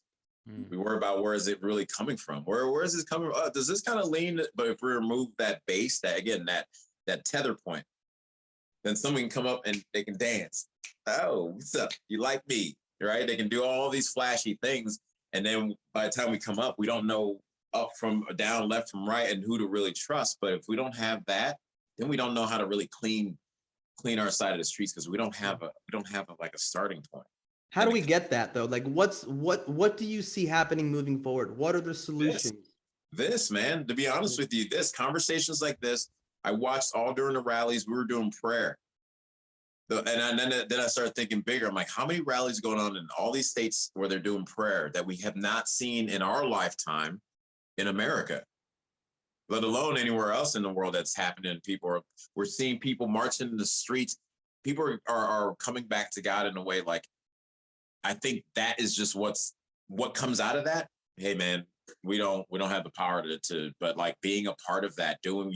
We worry about where is it really coming from? Where is this coming from? Does this kind of lean, but if we remove that base, that tether point, then someone can come up and they can dance. Oh, what's up? You like me, right? They can do all these flashy things. And then by the time we come up, we don't know up from down, left from right, and who to really trust. But if we don't have that, then we don't know how to really clean our side of the streets, because we don't have a starting point. How do we get that though? What do you see happening moving forward? What are the solutions? This man, to be honest with you, conversations like this, I watched all during the rallies. We were doing prayer. Then I started thinking bigger. I'm like, how many rallies going on in all these states where they're doing prayer that we have not seen in our lifetime in America, let alone anywhere else in the world that's happening? We're seeing people marching in the streets. People are coming back to God in a way I think that is just what comes out of that hey man, we don't have the power but like being a part of that, doing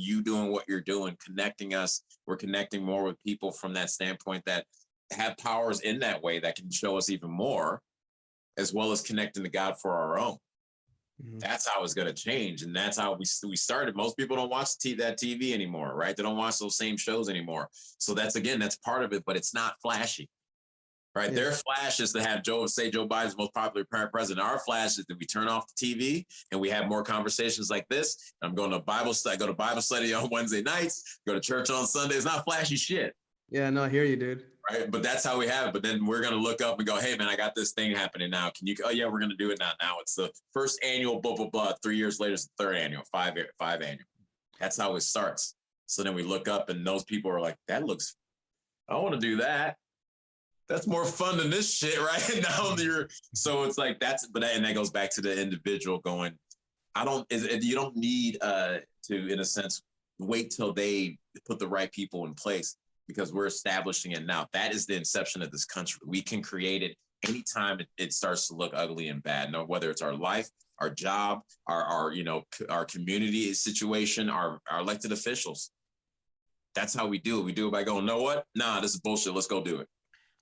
what you're doing, connecting us. We're connecting more with people from that standpoint that have powers in that way that can show us even more, as well as connecting to God for our own. That's how it's going to change, and that's how we started. Most people don't watch that TV anymore, right? They don't watch those same shows anymore. So that's part of it, but it's not flashy, right? Yeah. Their flash is to have Joe Biden's most popular president. Our flash is that we turn off the TV and we have more conversations like this. I'm going to Bible study. I go to Bible study on Wednesday nights. Go to church on Sunday. It's not flashy shit. Yeah, no, I hear you, dude. Right. But that's how we have it. But then we're going to look up and go, hey, man, I got this thing happening now. Can you? Oh, yeah, we're going to do it now. Now it's the first annual, blah, blah, blah. 3 years later, it's the third annual, five annual. That's how it starts. So then we look up and those people are like, I want to do that. That's more fun than this shit, right? Now so it's like and that goes back to the individual going, you don't need to, in a sense, wait till they put the right people in place, because we're establishing it now. That is the inception of this country. We can create it anytime it starts to look ugly and bad. No, whether it's our life, our job, our community situation, our elected officials. That's how we do it. We do it by going, know what? Nah, this is bullshit. Let's go do it.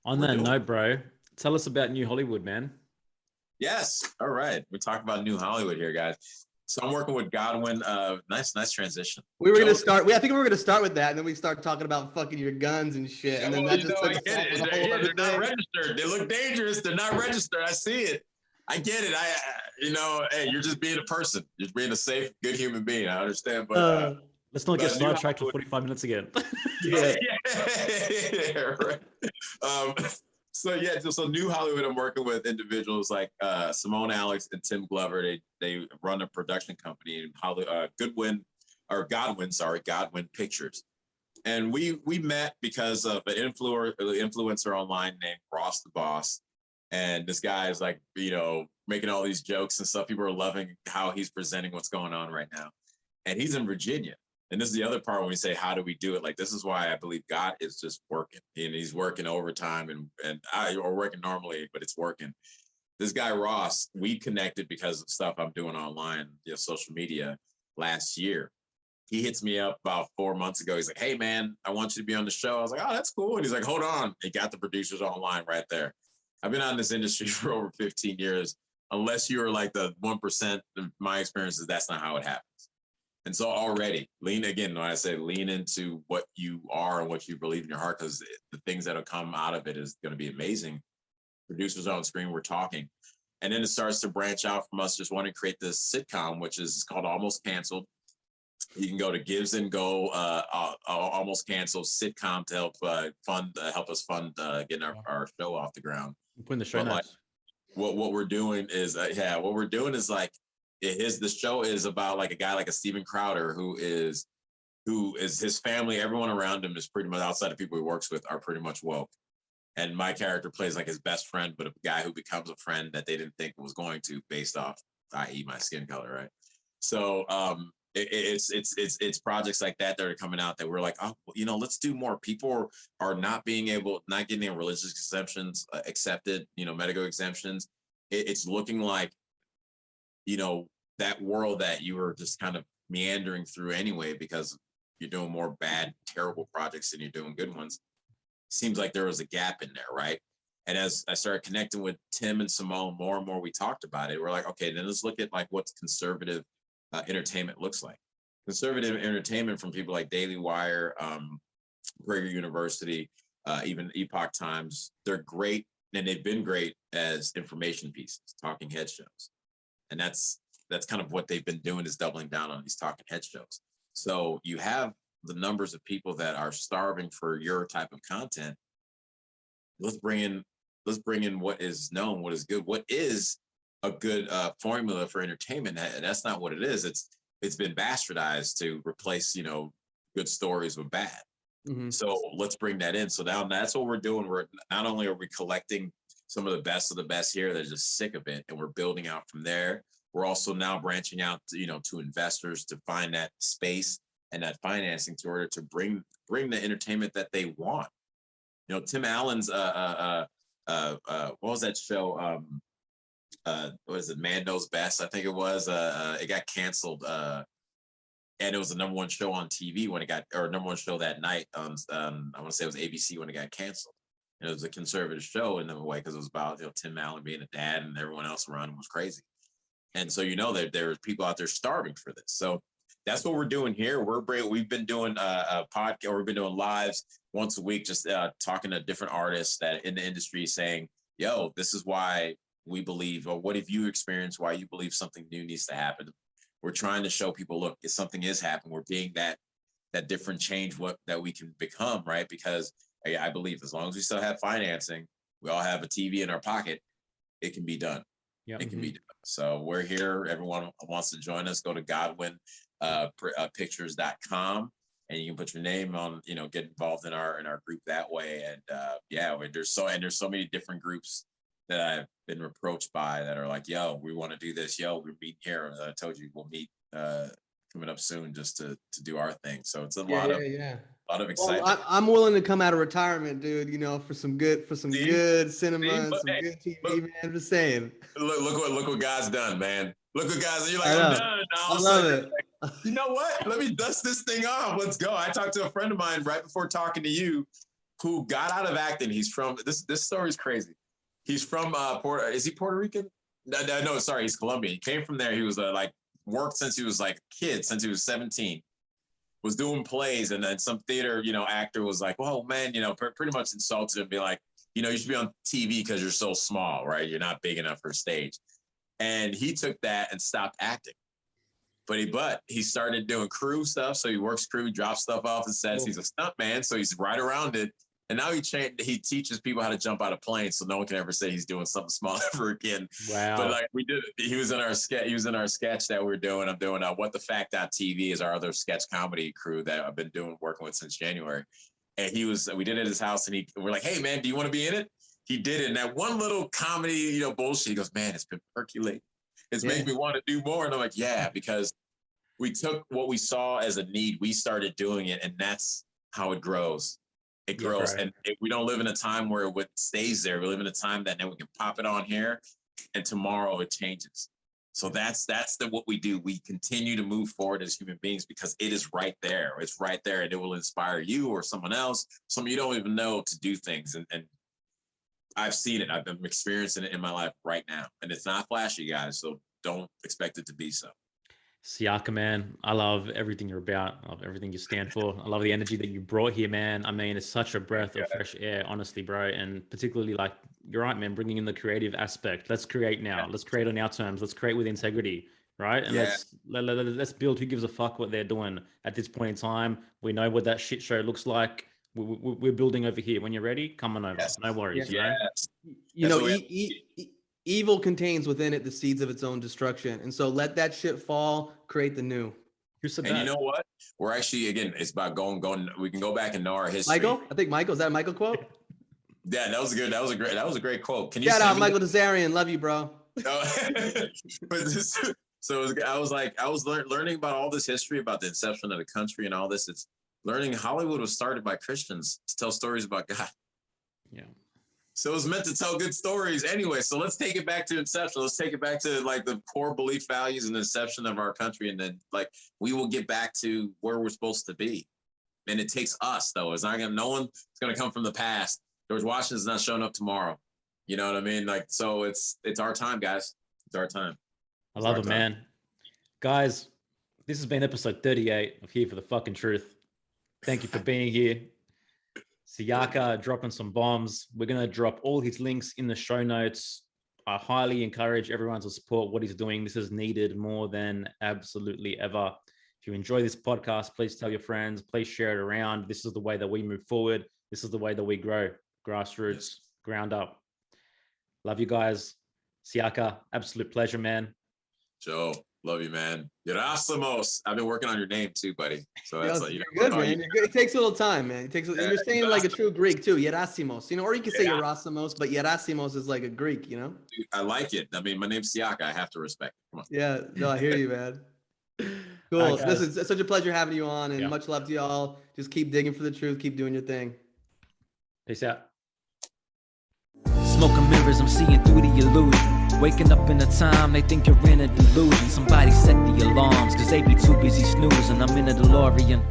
On that note, bro, tell us about New Hollywood, man. Yes. All right. We're talking about New Hollywood here, guys. So I'm working with Godwin. Nice transition. We were going to start. I think we were going to start with that, and then we start talking about fucking your guns and shit. And then I get it. They're not registered. They look dangerous. They're not registered. I see it. I get it. Hey, you're just being a person. You're being a safe, good human being. I understand. But let's not get sidetracked for 45 minutes again. Yeah. Right. So New Hollywood, I'm working with individuals like Simone Alex and Tim Glover. They run a production company in Godwin Pictures. And we met because of an influencer online named Ross the Boss. And this guy is like, making all these jokes and stuff. People are loving how he's presenting what's going on right now. And he's in Virginia. And this is the other part when we say, how do we do it? Like, this is why I believe God is just working. And he's working overtime or working normally, but it's working. This guy, Ross, we connected because of stuff I'm doing online, social media last year. He hits me up about 4 months ago. He's like, hey, man, I want you to be on the show. I was like, oh, that's cool. And he's like, hold on. He got the producers online right there. I've been out in this industry for over 15 years. Unless you are like the 1%, of my experiences, that's not how it happens. And so already lean into what you are and what you believe in your heart, because the things that'll come out of it is going to be amazing. Producers on screen, we're talking. And then it starts to branch out from us just wanting to create this sitcom, which is called Almost Canceled. You can go to Gives and Go, Almost Canceled sitcom to help us fund getting our show off the ground. Put in the show notes. What we're doing is like, the show is about like a guy like a Steven Crowder who is his family, everyone around him is pretty much, outside of people he works with, are pretty much woke. And my character plays like his best friend, but a guy who becomes a friend that they didn't think was going to, based off, i.e. my skin color, right? So it's projects like that are coming out that we're like, oh, let's do more. People are not getting their religious exemptions accepted, medical exemptions. It's looking like, that world that you were just kind of meandering through anyway, because you're doing more bad, terrible projects than you're doing good ones. Seems like there was a gap in there, right? And as I started connecting with Tim and Simone more and more, we talked about it. We're like, okay, then let's look at like what conservative entertainment looks like. Conservative entertainment from people like Daily Wire, Prager University, even Epoch Times, they're great, and they've been great as information pieces, talking head shows. And that's kind of what they've been doing, is doubling down on these talking head shows. So you have the numbers of people that are starving for your type of content. Let's bring in what is known, what is good, what is a good formula for entertainment. And that's not what it is. It's been bastardized to replace, good stories with bad. Mm-hmm. So let's bring that in. So now that's what we're doing. We're not only are we collecting some of the best here, they're just sick of it, and we're building out from there. We're also now branching out, to investors to find that space and that financing in order to bring the entertainment that they want. Tim Allen's what was that show? what is it? Man Knows Best, I think it was. It got canceled. And it was the number one show on TV when it got, or number one show that night on, I want to say it was ABC when it got canceled. And it was a conservative show in a way because it was about Tim Allen being a dad and everyone else around him was crazy. And so there's people out there starving for this. So that's what we're doing here. We've been doing a podcast, or we've been doing lives once a week, just talking to different artists that in the industry, saying, "Yo, this is why we believe, or what have you experienced? Why you believe something new needs to happen." We're trying to show people, look, if something is happening, we're being that different change that we can become, right? Because I believe as long as we still have financing, we all have a TV in our pocket, it can be done. It can be done. So we're here. Everyone wants to join us. Go to godwinpictures.com and you can put your name on, get involved in our group that way. And there's so many different groups that I've been approached by that are like, yo, we want to do this. Yo, we're meeting here. As I told you, we'll meet coming up soon just to do our thing. So it's a lot of excitement. Well, I'm willing to come out of retirement, dude, for some good cinema and some good TV, man. I'm just saying. Look what God's done, man. Look what God's done. You're like, I'm done. I love it. You know what? Let me dust this thing off. Let's go. I talked to a friend of mine right before talking to you who got out of acting. He's from, this story is crazy. He's from is he Puerto Rican? No, sorry, he's Colombian. He came from there. He was worked since he was a kid, since he was 17, was doing plays. And then some theater, actor was like, well, man, pretty much insulted him, be like, you should be on TV because you're so small, right? You're not big enough for stage. And he took that and stopped acting. But he started doing crew stuff. So he works crew, drops stuff off and sets. He's a stunt man. So he's right around it. And now he teaches people how to jump out of planes, so no one can ever say he's doing something small ever again. Wow! But we did it. He was in our sketch. He was in our sketch that we're doing. I'm doing What the Fact.tv is our other sketch comedy crew that I've been working with since January. And we did it at his house, and we're like, hey man, do you want to be in it? He did it. And that one little comedy, bullshit. He goes, man, it's been percolating. It's making me want to do more. And I'm like, yeah, because we took what we saw as a need, we started doing it, and that's how it grows. It grows. Yeah, right. And we don't live in a time where it stays there. We live in a time that now we can pop it on here and tomorrow it changes. So that's what we do. We continue to move forward as human beings because it is right there. It's right there and it will inspire you or someone else. Some of you don't even know to do things. And I've seen it. I've been experiencing it in my life right now. And it's not flashy, guys. So don't expect it to be so. Siaka, man, I love everything you're about. I love everything you stand for. I love the energy that you brought here, man. I mean, it's such a breath of fresh air, honestly, bro. And particularly, you're right, man, bringing in the creative aspect. Let's create now. Let's create on our terms. Let's create with integrity, right? And let's build. Who gives a fuck what they're doing at this point in time? We know what that shit show looks like. We're building over here. When you're ready, come on over. Yes. No worries. Evil contains within it the seeds of its own destruction. And so let that shit fall, create the new. You know what? We're actually, again, it's about going. We can go back and know our history. Michael? I think Michael, is that a Michael quote? Yeah, that was good. That was a great quote. Can you shout out Michael Desarian? Love you, bro. I was learning about all this history, about the inception of the country and all this. It's learning Hollywood was started by Christians to tell stories about God. Yeah. So it was meant to tell good stories anyway. So let's take it back to inception. Let's take it back to the core belief values and the inception of our country. And then we will get back to where we're supposed to be. And it takes us though. No one's going to come from the past. George Washington's not showing up tomorrow. You know what I mean? So it's our time, guys. It's our time. I love it, man. Guys, this has been episode 38 of Here for the Fucking Truth. Thank you for being here. Siaka dropping some bombs. We're going to drop all his links in the show notes. I highly encourage everyone to support what he's doing. This is needed more than absolutely ever. If you enjoy this podcast, please tell your friends. Please share it around. This is the way that we move forward. This is the way that we grow. Grassroots, ground up. Love you guys. Siaka, absolute pleasure, man. Joe, love you, man. Yerasimos. I've been working on your name too, buddy. So that's you're good, man. It takes a little time, man. You're saying like a true Greek too, Yerasimos. Or you can say Yerasimos, but Yerasimos is like a Greek, Dude, I like it. I mean, my name's Siaka. I have to respect it. Come on. Yeah, no, I hear you, man. Cool. Right, listen, it's such a pleasure having you on, and much love to y'all. Just keep digging for the truth. Keep doing your thing. Peace out. Smoking mirrors, I'm seeing through the illusion. Waking up in a time they think you're in a delusion. Somebody set the alarms, cause they be too busy snoozing. I'm in a DeLorean.